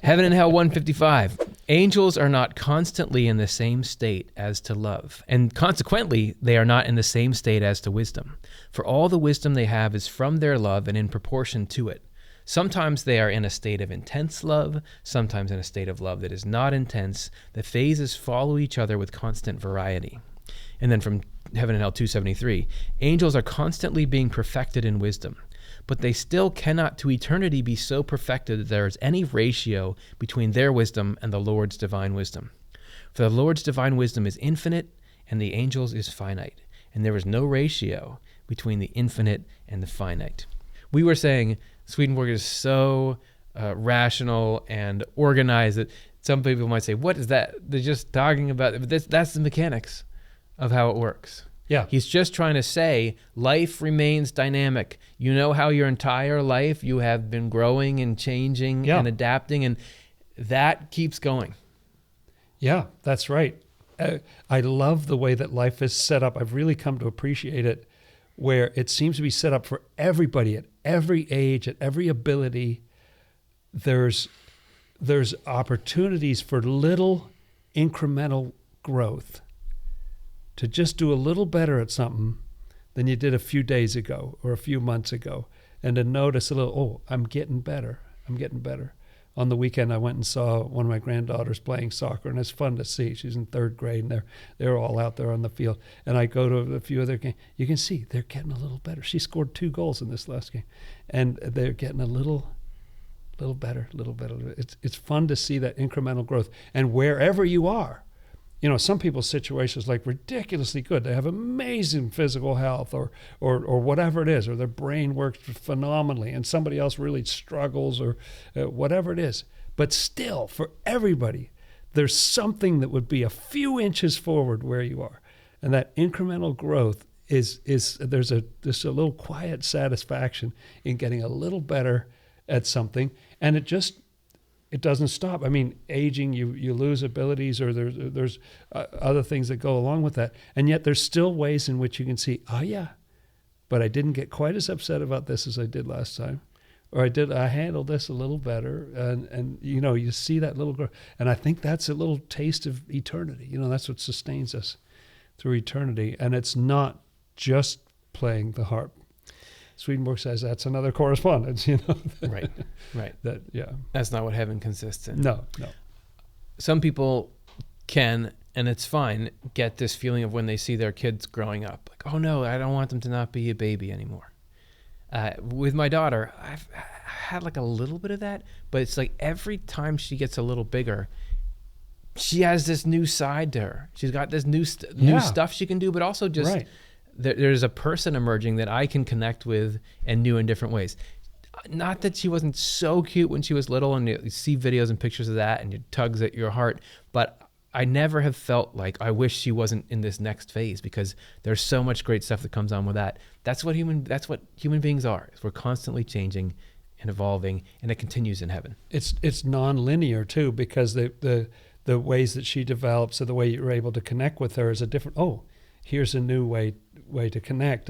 Heaven and Hell 155. Angels are not constantly in the same state as to love, and consequently, they are not in the same state as to wisdom. For all the wisdom they have is from their love and in proportion to it. Sometimes they are in a state of intense love, sometimes in a state of love that is not intense. The phases follow each other with constant variety. And then from Heaven and Hell 273, angels are constantly being perfected in wisdom, but they still cannot to eternity be so perfected that there is any ratio between their wisdom and the Lord's divine wisdom. For the Lord's divine wisdom is infinite, and the angels is finite, and there is no ratio between the infinite and the finite. We were saying Swedenborg is so rational and organized that some people might say, what is that? They're just talking about, but that's the mechanics of how it works. Yeah. He's just trying to say life remains dynamic. You know how your entire life you have been growing and changing and adapting, and that keeps going. Yeah, that's right. I love the way that life is set up. I've really come to appreciate it, where it seems to be set up for everybody at every age, at every ability. There's opportunities for little incremental growth, to just do a little better at something than you did a few days ago or a few months ago, and to notice a little, oh, I'm getting better. On the weekend, I went and saw one of my granddaughters playing soccer, and it's fun to see. She's in 3rd grade, and they're all out there on the field. And I go to a few other games. You can see they're getting a little better. She scored 2 goals in this last game, and they're getting a little better. It's fun to see that incremental growth. And wherever you are, some people's situations like ridiculously good. They have amazing physical health or whatever it is, or their brain works phenomenally, and somebody else really struggles, or whatever it is. But still, for everybody, there's something that would be a few inches forward where you are. And that incremental growth is there's a little quiet satisfaction in getting a little better at something, and it doesn't stop. I mean, aging, you lose abilities, or there's other things that go along with that. And yet there's still ways in which you can see, oh yeah, but I didn't get quite as upset about this as I did last time. Or I handled this a little better. And you see that little growth. And I think that's a little taste of eternity. That's what sustains us through eternity. And it's not just playing the harp. Swedenborg says that's another correspondence, Right. That's not what heaven consists in. No. Some people can, and it's fine, get this feeling of when they see their kids growing up. Like, oh no, I don't want them to not be a baby anymore. With my daughter, I've had like a little bit of that, but it's like every time she gets a little bigger, she has this new side to her. She's got this new stuff she can do, but also just... Right. There's a person emerging that I can connect with and knew in different ways. Not that she wasn't so cute when she was little, and you see videos and pictures of that and it tugs at your heart, but I never have felt like I wish she wasn't in this next phase, because there's so much great stuff that comes on with that. That's what human beings are. We're constantly changing and evolving, and it continues in heaven. It's non-linear too, because the ways that she develops, or the way you're able to connect with her is a different, here's a new way to connect.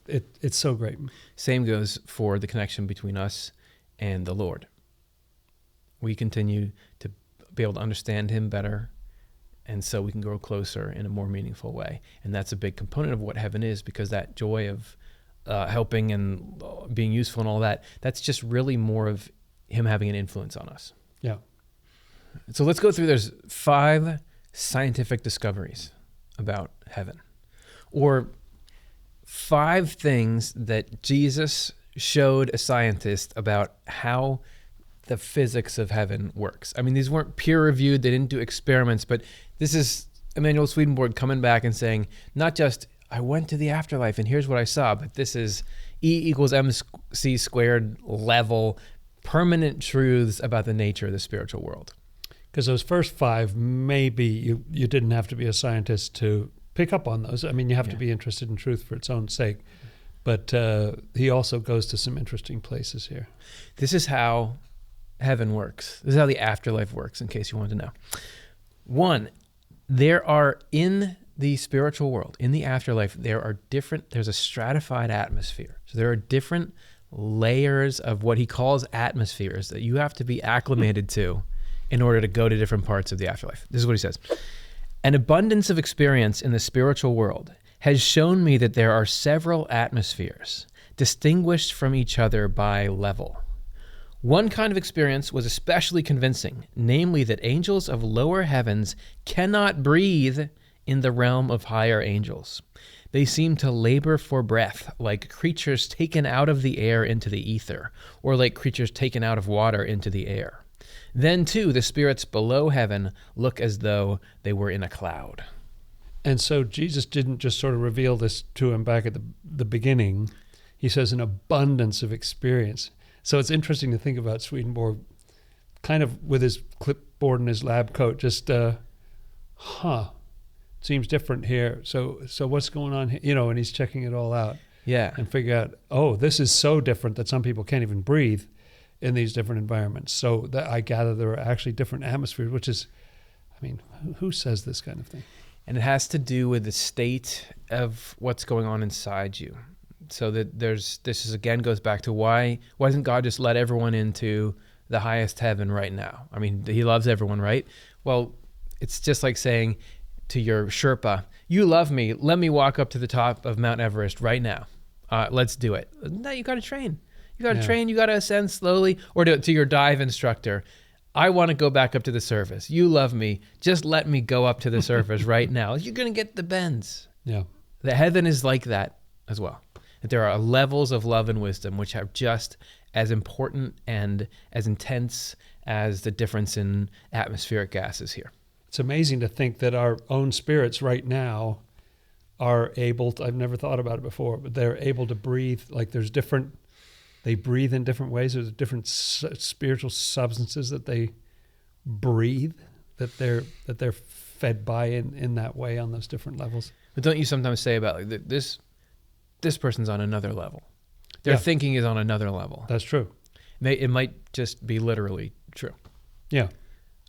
It's so great. Same goes for the connection between us and the Lord. We continue to be able to understand him better, and so we can grow closer in a more meaningful way. And that's a big component of what heaven is, because that joy of helping and being useful and all that, that's just really more of him having an influence on us. Yeah. So let's go through. There's 5 scientific discoveries about heaven, or 5 things that Jesus showed a scientist about how the physics of heaven works. I mean, these weren't peer-reviewed. They didn't do experiments, but this is Emanuel Swedenborg coming back and saying, not just, I went to the afterlife and here's what I saw, but this is E = mc squared level, permanent truths about the nature of the spiritual world. Because those first 5, maybe you didn't have to be a scientist to pick up on those. I mean, you have to be interested in truth for its own sake. But he also goes to some interesting places here. This is how heaven works. This is how the afterlife works, in case you want to know. One, there are in the spiritual world, in the afterlife, there's a stratified atmosphere. So there are different layers of what he calls atmospheres that you have to be acclimated to in order to go to different parts of the afterlife. This is what he says. An abundance of experience in the spiritual world has shown me that there are several atmospheres distinguished from each other by level. One kind of experience was especially convincing, namely that angels of lower heavens cannot breathe in the realm of higher angels. They seem to labor for breath, like creatures taken out of the air into the ether, or like creatures taken out of water into the air. Then, too, the spirits below heaven look as though they were in a cloud. And so Jesus didn't just sort of reveal this to him back at the beginning. He says an abundance of experience. So it's interesting to think about Swedenborg kind of with his clipboard and his lab coat, just, seems different here. So what's going on here? You know, and he's checking it all out. Yeah. And figure out, oh, this is so different that some people can't even breathe in these different environments. So that I gather there are actually different atmospheres, which is, I mean, who says this kind of thing? And it has to do with the state of what's going on inside you. So that goes back to why doesn't God just let everyone into the highest heaven right now? I mean, he loves everyone, right? Well, it's just like saying to your Sherpa, you love me, let me walk up to the top of Mount Everest right now. Let's do it. No, you got to train. You got to train, you got to ascend slowly. Or to your dive instructor, I want to go back up to the surface. You love me, just let me go up to the surface right now. You're going to get the bends. Yeah. The heaven is like that as well. That there are levels of love and wisdom which are just as important and as intense as the difference in atmospheric gases here. It's amazing to think that our own spirits right now are able to, I've never thought about it before, but they're able to breathe. Like they breathe in different ways. There's different spiritual substances that they breathe, that they're fed by in that way on those different levels. But don't you sometimes say about like this person's on another level. Their thinking is on another level. That's true. It might just be literally true. Yeah.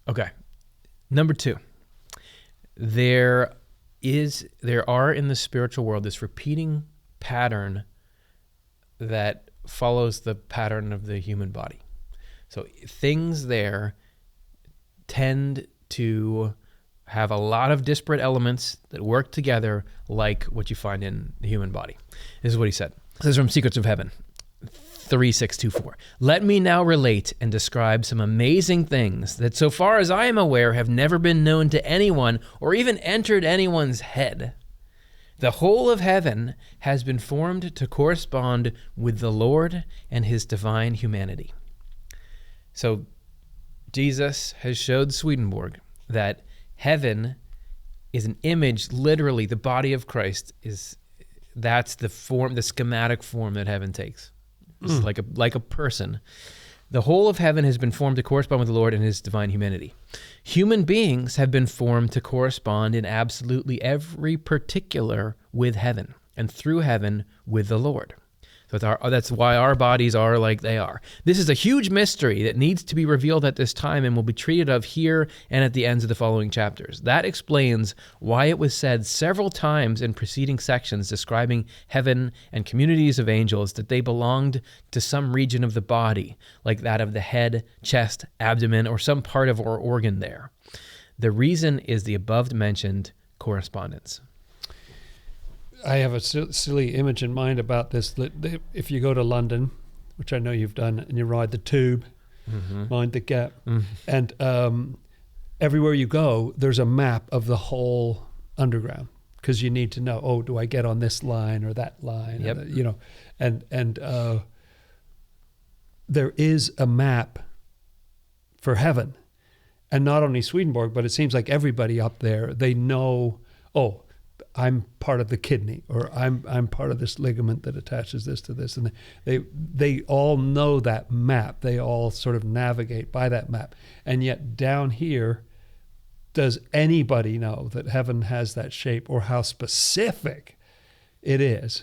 Okay. Number 2, there are in the spiritual world this repeating pattern that follows the pattern of the human body. So things there tend to have a lot of disparate elements that work together like what you find in the human body. This is what he said. This is from Secrets of Heaven 3624. Let me now relate and describe some amazing things that so far as I am aware have never been known to anyone or even entered anyone's head. The whole of heaven has been formed to correspond with the Lord and his divine humanity. So Jesus has showed Swedenborg that heaven is an image, literally the body of Christ that's the form, the schematic form that heaven takes. It's like a person. The whole of heaven has been formed to correspond with the Lord and his divine humanity. Human beings have been formed to correspond in absolutely every particular with heaven and through heaven with the Lord. So that's why our bodies are like they are. This is a huge mystery that needs to be revealed at this time and will be treated of here and at the ends of the following chapters. That explains why it was said several times in preceding sections describing heaven and communities of angels that they belonged to some region of the body, like that of the head, chest, abdomen, or some part of our organ there. The reason is the above-mentioned correspondence. I have a silly image in mind about this. If you go to London, which I know you've done, and you ride the tube, mind the gap, and everywhere you go, there's a map of the whole underground because you need to know, do I get on this line or that line? Yep. And there is a map for heaven. And not only Swedenborg, but it seems like everybody up there, they know, I'm part of the kidney, or I'm part of this ligament that attaches this to this, and they all know that map. They all sort of navigate by that map. And yet down here, does anybody know that heaven has that shape or how specific it is?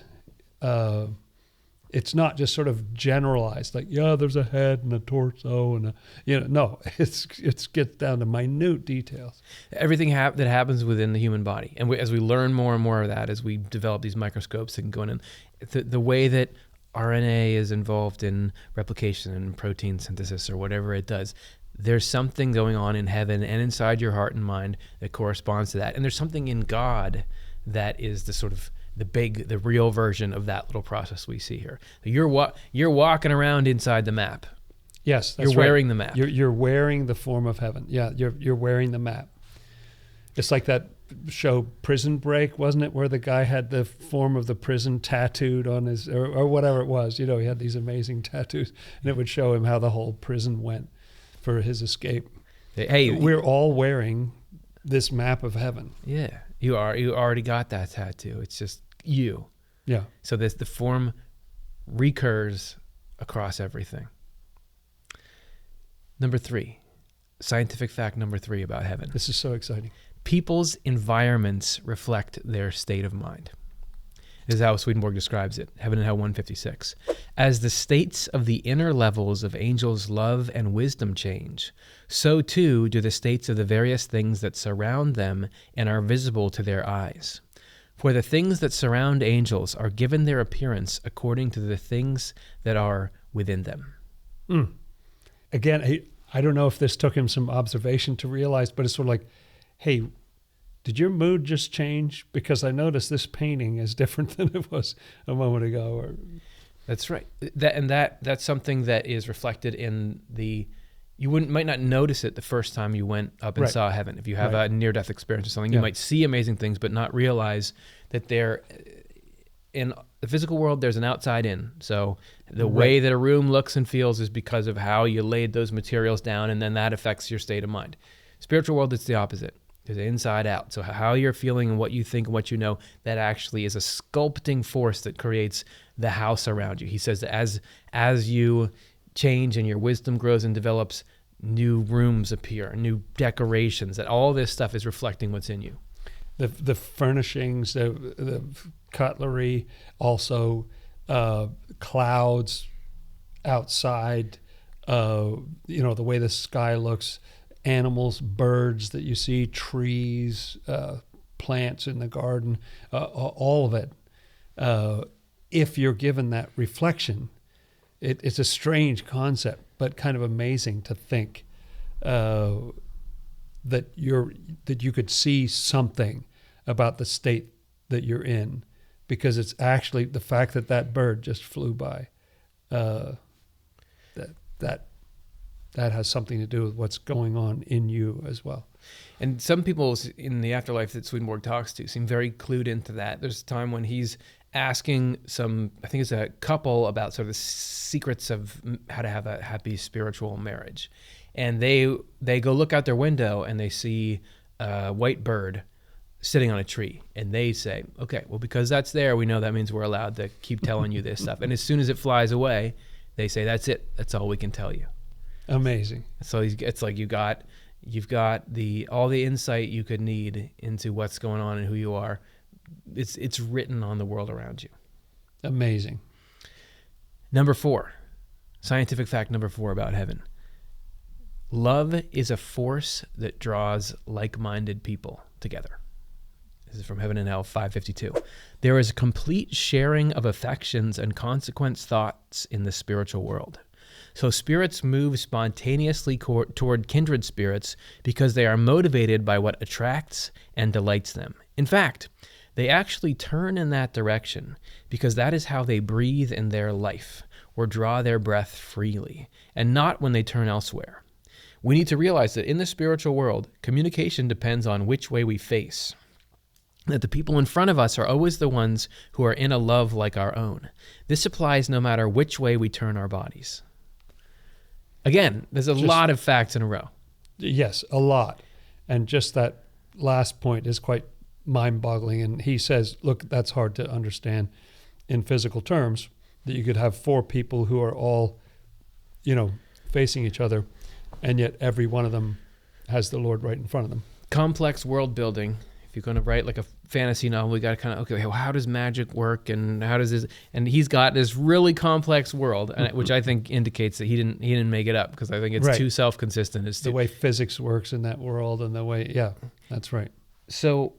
it's not just sort of generalized, like, yeah, there's a head and a torso and no, it's gets down to minute details. Everything that happens within the human body. And as we learn more and more of that, as we develop these microscopes that can go in, the way that RNA is involved in replication and protein synthesis or whatever it does, there's something going on in heaven and inside your heart and mind that corresponds to that. And there's something in God that is the sort of the real version of that little process we see here. You're walking around inside the map. Yes, that's you're wearing the map. You're wearing the form of heaven. Yeah, you're wearing the map. It's like that show Prison Break, wasn't it, where the guy had the form of the prison tattooed on his, or whatever it was. He had these amazing tattoos, and it would show him how the whole prison went for his escape. Hey, we're all wearing this map of heaven. Yeah, you already got that tattoo. It's just you. Yeah. So the form recurs across everything. Number 3, scientific fact number 3 about heaven. This is so exciting. People's environments reflect their state of mind. This is how Swedenborg describes it, Heaven and Hell 156. As the states of the inner levels of angels' love and wisdom change, so too do the states of the various things that surround them and are visible to their eyes. For the things that surround angels are given their appearance according to the things that are within them. Again, I don't know if this took him some observation to realize, but it's sort of like, hey, did your mood just change? Because I noticed this painting is different than it was a moment ago. That's right. That's something that is reflected in you might not notice it the first time you went up and saw heaven. If you have a near-death experience or something, you might see amazing things, but not realize that they're in the physical world. There's an outside in. So the way that a room looks and feels is because of how you laid those materials down, and then that affects your state of mind. Spiritual world, it's the opposite. There's inside out. So how you're feeling and what you think and what you know, that actually is a sculpting force that creates the house around you. He says that as you change and your wisdom grows and develops, new rooms appear, new decorations, that all this stuff is reflecting what's in you. The furnishings, the cutlery, also clouds outside, the way the sky looks, animals, birds that you see, trees, plants in the garden, all of it. If you're given that reflection, it's a strange concept, but kind of amazing to think that you could see something about the state that you're in, because it's actually the fact that bird just flew by. That has something to do with what's going on in you as well. And some people in the afterlife that Swedenborg talks to seem very clued into that. There's a time when he's asking I think it's a couple, about sort of the secrets of how to have a happy spiritual marriage. And they go look out their window and they see a white bird sitting on a tree. And they say, okay, well, because that's there, we know that means we're allowed to keep telling you this stuff. And as soon as it flies away, they say, that's it. That's all we can tell you. Amazing. So it's like you've got all the insight you could need into what's going on and who you are. It's written on the world around you. Amazing. Number 4, scientific fact number 4 about heaven. Love is a force that draws like-minded people together. This is from Heaven and Hell 552. There is a complete sharing of affections and consequent thoughts in the spiritual world. So spirits move spontaneously toward kindred spirits because they are motivated by what attracts and delights them. In fact, they actually turn in that direction because that is how they breathe in their life or draw their breath freely, and not when they turn elsewhere. We need to realize that in the spiritual world, communication depends on which way we face. That the people in front of us are always the ones who are in a love like our own. This applies no matter which way we turn our bodies. Again, there's a lot of facts in a row. Yes, a lot. And just that last point is quite mind-boggling. And he says, look, that's hard to understand in physical terms, that you could have 4 people who are all, facing each other, and yet every one of them has the Lord right in front of them. Complex world building. if you're going to write like a fantasy novel, we got to kind of, okay, well, how does magic work, and how does this? And he's got this really complex world, which I think indicates that he didn't make it up, because I think it's too self-consistent. It's the way physics works in that world, and the way, yeah, that's right. So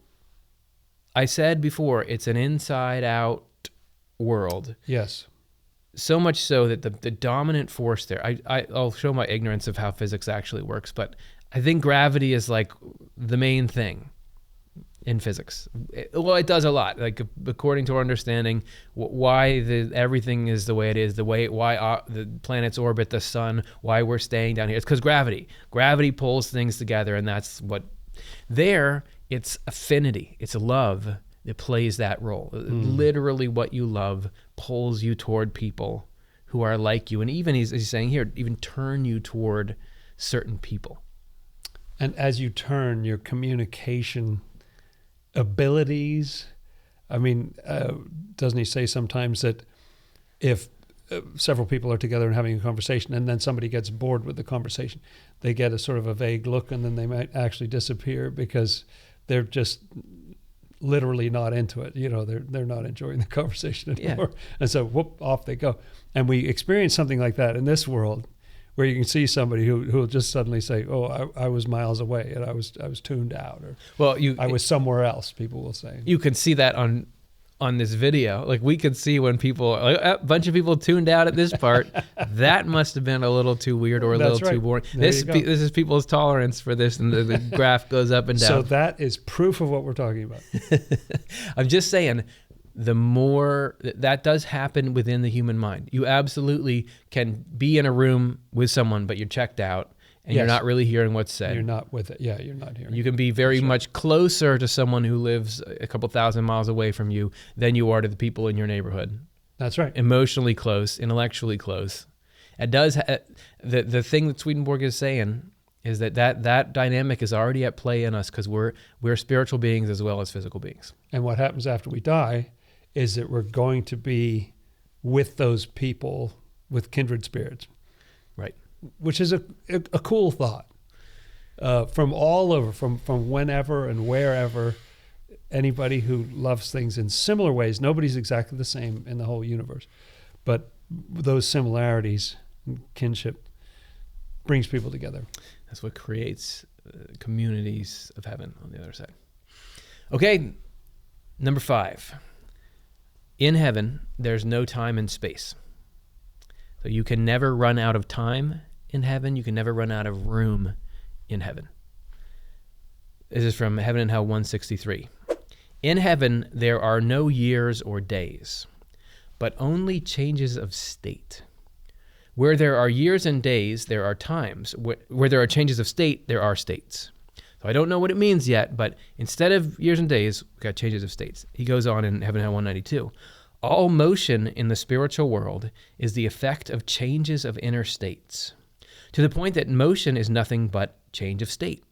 I said before, it's an inside-out world. Yes. So much so that the dominant force there, I'll show my ignorance of how physics actually works, but I think gravity is like the main thing in physics. It does a lot. Like, according to our understanding, why everything is the way it is, why the planets orbit the sun, why we're staying down here. It's because gravity. Gravity pulls things together, and that's what. There, it's affinity. It's love that plays that role. Literally, what you love pulls you toward people who are like you, and even he's saying here, even turn you toward certain people. And as you turn, your communication abilities, I mean, doesn't he say sometimes that if several people are together and having a conversation, and then somebody gets bored with the conversation, they get a sort of a vague look, and then they might actually disappear because they're just literally not into it. You know, they're not enjoying the conversation anymore. Yeah. And so whoop, off they go. And we experience something like that in this world, where you can see somebody who will just suddenly say, "Oh, I was miles away, and I was tuned out," or I was somewhere else. People will say. You can see that on this video. Like, we could see when people, like, a bunch of people tuned out at this part. That must have been a little too weird or a little too boring. This is people's tolerance for this, and the graph goes up and down. So that is proof of what we're talking about. I'm just saying, the more that does happen within the human mind. You absolutely can be in a room with someone, but you're checked out, and you're not really hearing what's said. You're not with it. Yeah, you're not hearing. You can be very much closer to someone who lives a couple thousand miles away from you than you are to the people in your neighborhood. That's right. Emotionally close, intellectually close. It does. The thing that Swedenborg is saying is that dynamic is already at play in us, because we're spiritual beings as well as physical beings. And what happens after we die is that we're going to be with those people, with kindred spirits. Right. Which is a cool thought. From all over, from whenever and wherever, anybody who loves things in similar ways. Nobody's exactly the same in the whole universe. But those similarities, kinship, brings people together. That's what creates communities of heaven on the other side. Okay, number 5. In heaven, there's no time and space. So you can never run out of time in heaven. You can never run out of room in heaven. This is from Heaven and Hell 163. In heaven, there are no years or days, but only changes of state. Where there are years and days, there are times. Where there are changes of state, there are states. So I don't know what it means yet, but instead of years and days, we've got changes of states. He goes on in Heaven and Hell 192. All motion in the spiritual world is the effect of changes of inner states, to the point that motion is nothing but change of state.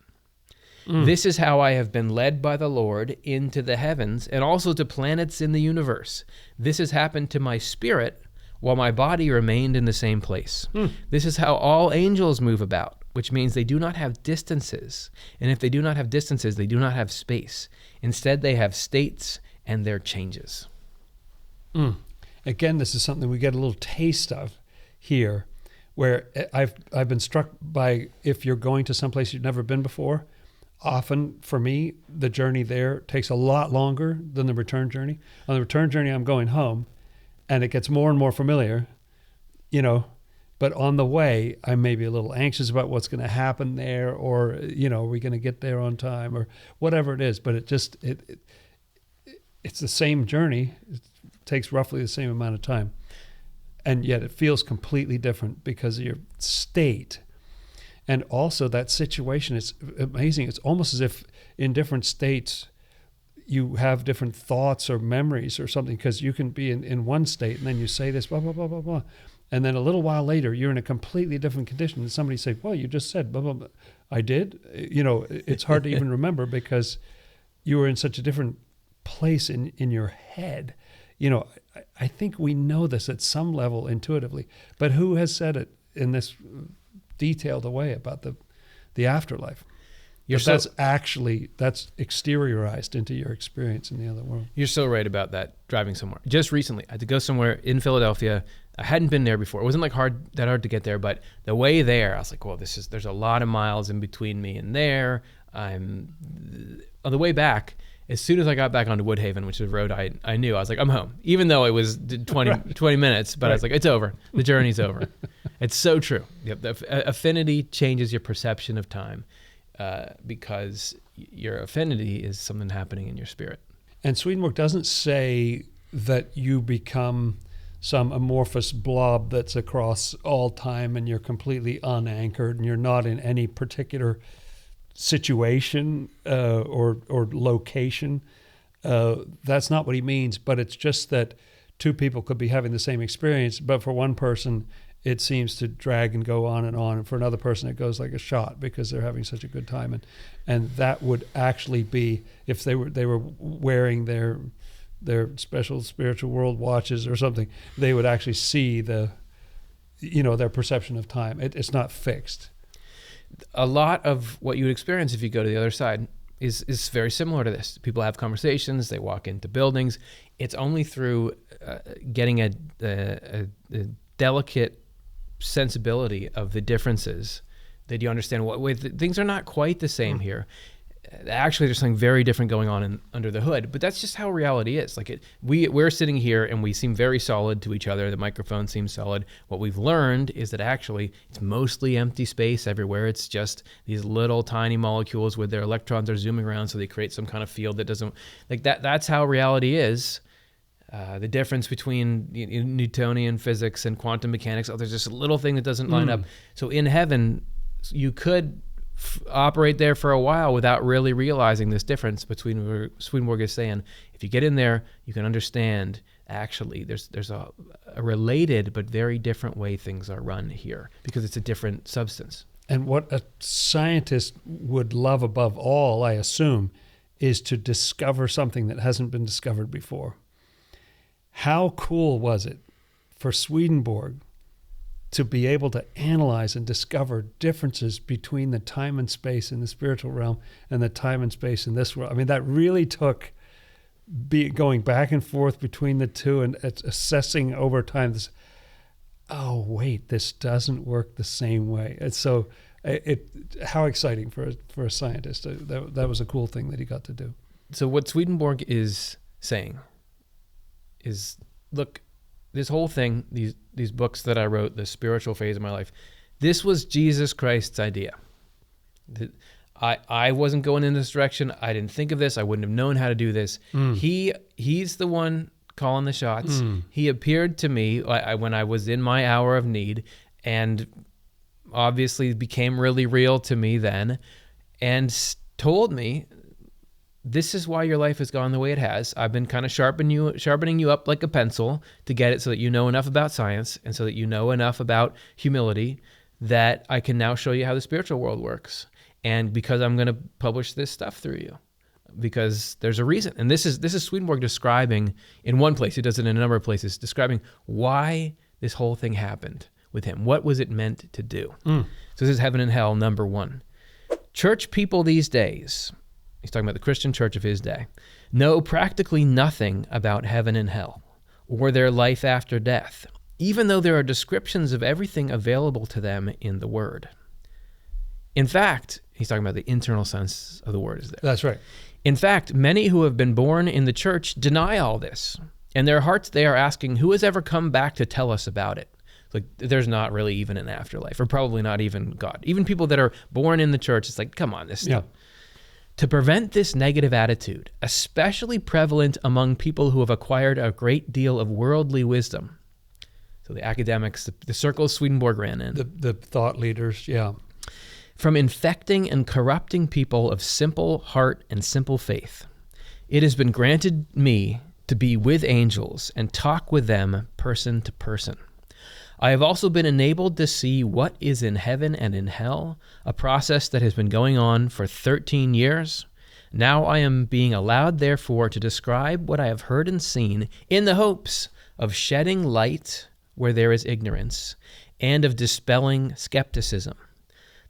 This is how I have been led by the Lord into the heavens, and also to planets in the universe. This has happened to my spirit while my body remained in the same place. This is how all angels move about, which means they do not have distances. And if they do not have distances, they do not have space. Instead, they have states and their changes. Again, this is something we get a little taste of here, where I've been struck by, if you're going to someplace you've never been before, often for me, the journey there takes a lot longer than the return journey. On the return journey, I'm going home, and it gets more and more familiar, you know, but on the way, I may be a little anxious about what's going to happen there, or, you know, are we going to get there on time, or whatever it is. But it's the same journey. It takes roughly the same amount of time. And yet it feels completely different because of your state. And also that situation is amazing. It's almost as if in different states you have different thoughts or memories or something, because you can be in one state and then you say this, blah, blah, blah, blah, blah. And then a little while later, you're in a completely different condition. And somebody say, well, you just said, blah, blah, blah. I did? You know, it's hard to even remember because you were in such a different place in your head. You know, I think we know this at some level intuitively, but who has said it in this detailed a way about the afterlife? That's exteriorized into your experience in the other world. You're so right about that, driving somewhere. Just recently, I had to go somewhere in Philadelphia. I hadn't been there before. It wasn't like that hard to get there, but the way there, I was like, well, there's a lot of miles in between me and there. On the way back, as soon as I got back onto Woodhaven, which is a road I knew, I was like, I'm home. Even though it was 20 minutes, but I was like, it's over. The journey's over. It's so true. Yep. The affinity changes your perception of time because your affinity is something happening in your spirit. And Swedenborg doesn't say that you become some amorphous blob that's across all time and you're completely unanchored and you're not in any particular situation or location. That's not what he means, but it's just that two people could be having the same experience, but for one person it seems to drag and go on, and for another person it goes like a shot because they're having such a good time. And that would actually be, if they were wearing their special spiritual world watches or something, they would actually see their perception of time. It's not fixed. A lot of what you would experience if you go to the other side is very similar to this. People have conversations, they walk into buildings. It's only through getting a delicate sensibility of the differences that you understand things are not quite the same here. Actually, there's something very different going on under the hood, but that's just how reality is. We're sitting here and we seem very solid to each other. The microphone seems solid. What we've learned is that actually it's mostly empty space everywhere. It's just these little tiny molecules with their electrons are zooming around, so they create some kind of field that doesn't like that. That's how reality is. The difference between Newtonian physics and quantum mechanics, there's just a little thing that doesn't line up. So in heaven, you could operate there for a while without really realizing this difference between what Swedenborg is saying. If you get in there, you can understand actually there's a related but very different way things are run here because it's a different substance. And what a scientist would love above all, I assume, is to discover something that hasn't been discovered before. How cool was it for Swedenborg to be able to analyze and discover differences between the time and space in the spiritual realm and the time and space in this world? I mean, that really took going back and forth between the two and assessing over time this, oh, wait, this doesn't work the same way. And so how exciting for a scientist. That was a cool thing that he got to do. So what Swedenborg is saying is, look, this whole thing, these books that I wrote, the spiritual phase of my life, this was Jesus Christ's idea. I wasn't going in this direction. I didn't think of this. I wouldn't have known how to do this. He's the one calling the shots. He appeared to me when I was in my hour of need, and obviously became really real to me then, and told me, this is why your life has gone the way it has. I've been kind of sharpening you up like a pencil to get it so that you know enough about science and so that you know enough about humility that I can now show you how the spiritual world works. And because I'm going to publish this stuff through you, because there's a reason. And this is Swedenborg describing in one place, he does it in a number of places, describing why this whole thing happened with him. What was it meant to do? So this is Heaven and Hell, number 1. Church people these days, he's talking about the Christian church of his day, know practically nothing about heaven and hell or their life after death, even though there are descriptions of everything available to them in the Word. In fact, he's talking about the internal sense of the Word is there. That's right. In fact, many who have been born in the church deny all this. In their hearts, they are asking, who has ever come back to tell us about it? Like, there's not really even an afterlife, or probably not even God. Even people that are born in the church, it's like, come on, this stuff. Yeah. To prevent this negative attitude, especially prevalent among people who have acquired a great deal of worldly wisdom. So the academics, the circles Swedenborg ran in. The thought leaders, yeah. From infecting and corrupting people of simple heart and simple faith, it has been granted me to be with angels and talk with them person to person. I have also been enabled to see what is in heaven and in hell, a process that has been going on for 13 years. Now I am being allowed, therefore, to describe what I have heard and seen in the hopes of shedding light where there is ignorance and of dispelling skepticism.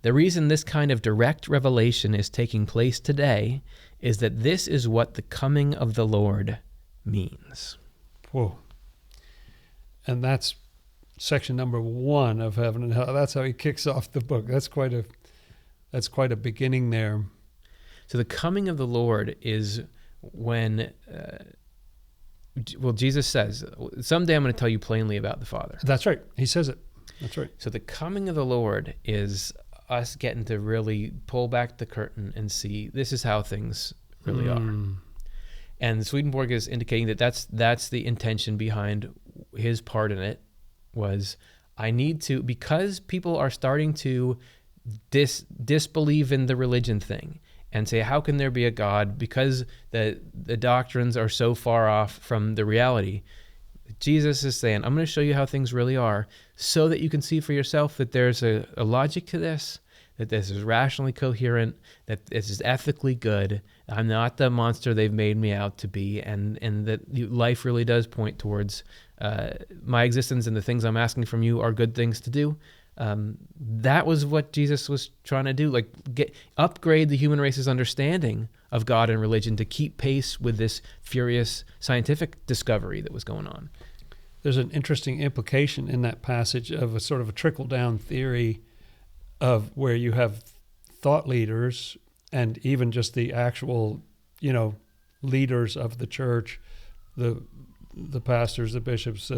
The reason this kind of direct revelation is taking place today is that this is what the coming of the Lord means. Whoa. And that's section number 1 of Heaven and Hell. That's how he kicks off the book. That's quite a beginning there. So the coming of the Lord is when, Jesus says, someday I'm going to tell you plainly about the Father. That's right. He says it. That's right. So the coming of the Lord is us getting to really pull back the curtain and see this is how things really are. And Swedenborg is indicating that that's the intention behind his part in it, was I need to, because people are starting to disbelieve in the religion thing and say, how can there be a God? Because the doctrines are so far off from the reality. Jesus is saying, I'm going to show you how things really are so that you can see for yourself that there's a logic to this, that this is rationally coherent, that this is ethically good. I'm not the monster they've made me out to be, and that life really does point towards my existence, and the things I'm asking from you are good things to do. That was what Jesus was trying to do, upgrade the human race's understanding of God and religion to keep pace with this furious scientific discovery that was going on. There's an interesting implication in that passage of a sort of a trickle-down theory of where you have thought leaders and even just the actual, leaders of the church, the pastors, the bishops,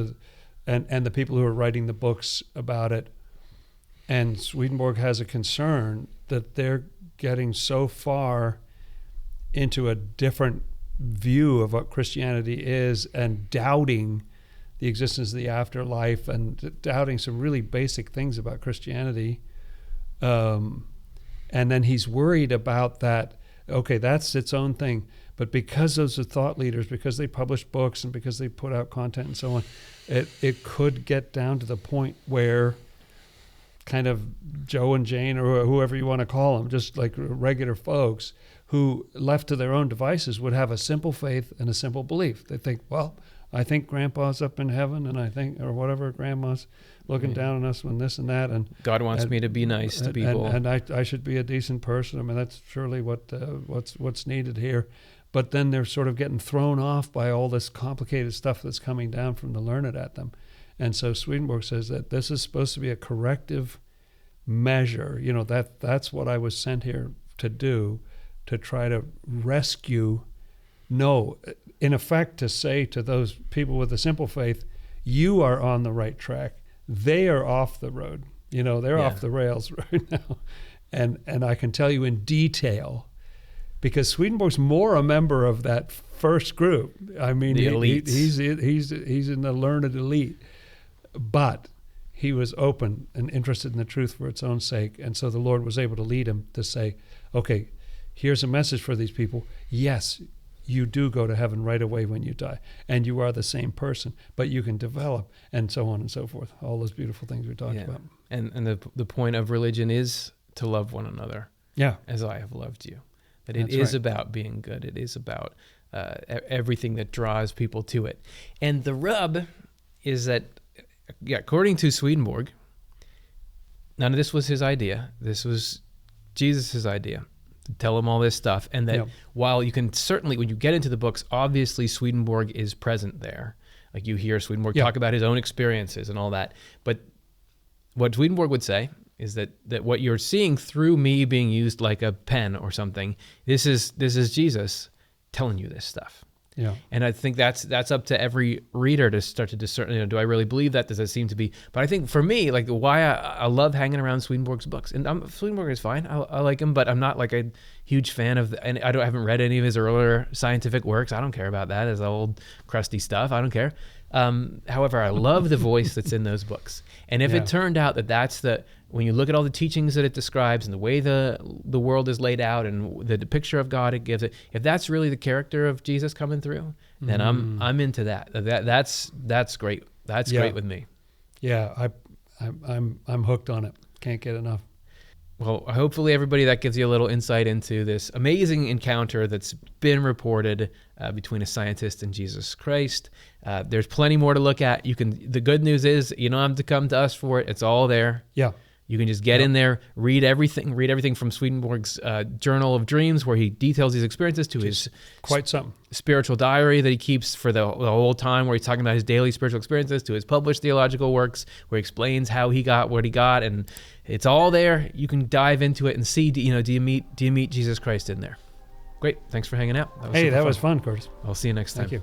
and the people who are writing the books about it. And Swedenborg has a concern that they're getting so far into a different view of what Christianity is and doubting the existence of the afterlife and doubting some really basic things about Christianity. And then he's worried about that. Okay, that's its own thing. But because those are thought leaders, because they publish books and because they put out content and so on, it could get down to the point where kind of Joe and Jane, or whoever you want to call them, just like regular folks who, left to their own devices, would have a simple faith and a simple belief. They think, well, I think Grandpa's up in heaven, and I think, or whatever, Grandma's looking down on us and this and that, and God wants me to be nice to people, and I should be a decent person. I mean, that's surely what's needed here. But then they're sort of getting thrown off by all this complicated stuff that's coming down from the learned at them. And so Swedenborg says that this is supposed to be a corrective measure. That's what I was sent here to do, to try to rescue. No, in effect, to say to those people with a simple faith, you are on the right track. They are off the road. They're off the rails right now. And I can tell you in detail, because Swedenborg's more a member of that first group. I mean, the elites. He's in the learned elite. But he was open and interested in the truth for its own sake. And so the Lord was able to lead him to say, okay, here's a message for these people. Yes, you do go to heaven right away when you die, and you are the same person, but you can develop, and so on and so forth. All those beautiful things we talked about. And the point of religion is to love one another. Yeah. As I have loved you. That it is about being good. It is about everything that draws people to it. And the rub is that, according to Swedenborg, none of this was his idea. This was Jesus' idea, to tell him all this stuff. And that while you can certainly, when you get into the books, obviously Swedenborg is present there. Like you hear Swedenborg talk about his own experiences and all that. But what Swedenborg would say is that what you're seeing through me being used like a pen or something, this is Jesus telling you this stuff. Yeah. And I think that's up to every reader to start to discern, do I really believe that? Does it seem to be? But I think for me, like why I love hanging around Swedenborg's books, and Swedenborg is fine. I like him, but I'm not like a huge fan of, and I haven't read any of his earlier scientific works. I don't care about that as old crusty stuff. I don't care. However, I love the voice that's in those books. And if it turned out that that's when you look at all the teachings that it describes and the way the world is laid out and the picture of God it gives it, if that's really the character of Jesus coming through, then I'm into that. That's great. That's great with me. Yeah, I'm hooked on it. Can't get enough. Well, hopefully everybody, that gives you a little insight into this amazing encounter that's been reported between a scientist and Jesus Christ. There's plenty more to look at. The good news is you don't have to come to us for it. It's all there. Yeah. You can just get in there, read everything from Swedenborg's Journal of Dreams, where he details these experiences, to his quite something spiritual diary that he keeps for the whole time, where he's talking about his daily spiritual experiences, to his published theological works, where he explains how he got what he got, and it's all there. You can dive into it and see, do you meet Jesus Christ in there? Great. Thanks for hanging out. That was fun, Curtis. I'll see you next time. Thank you.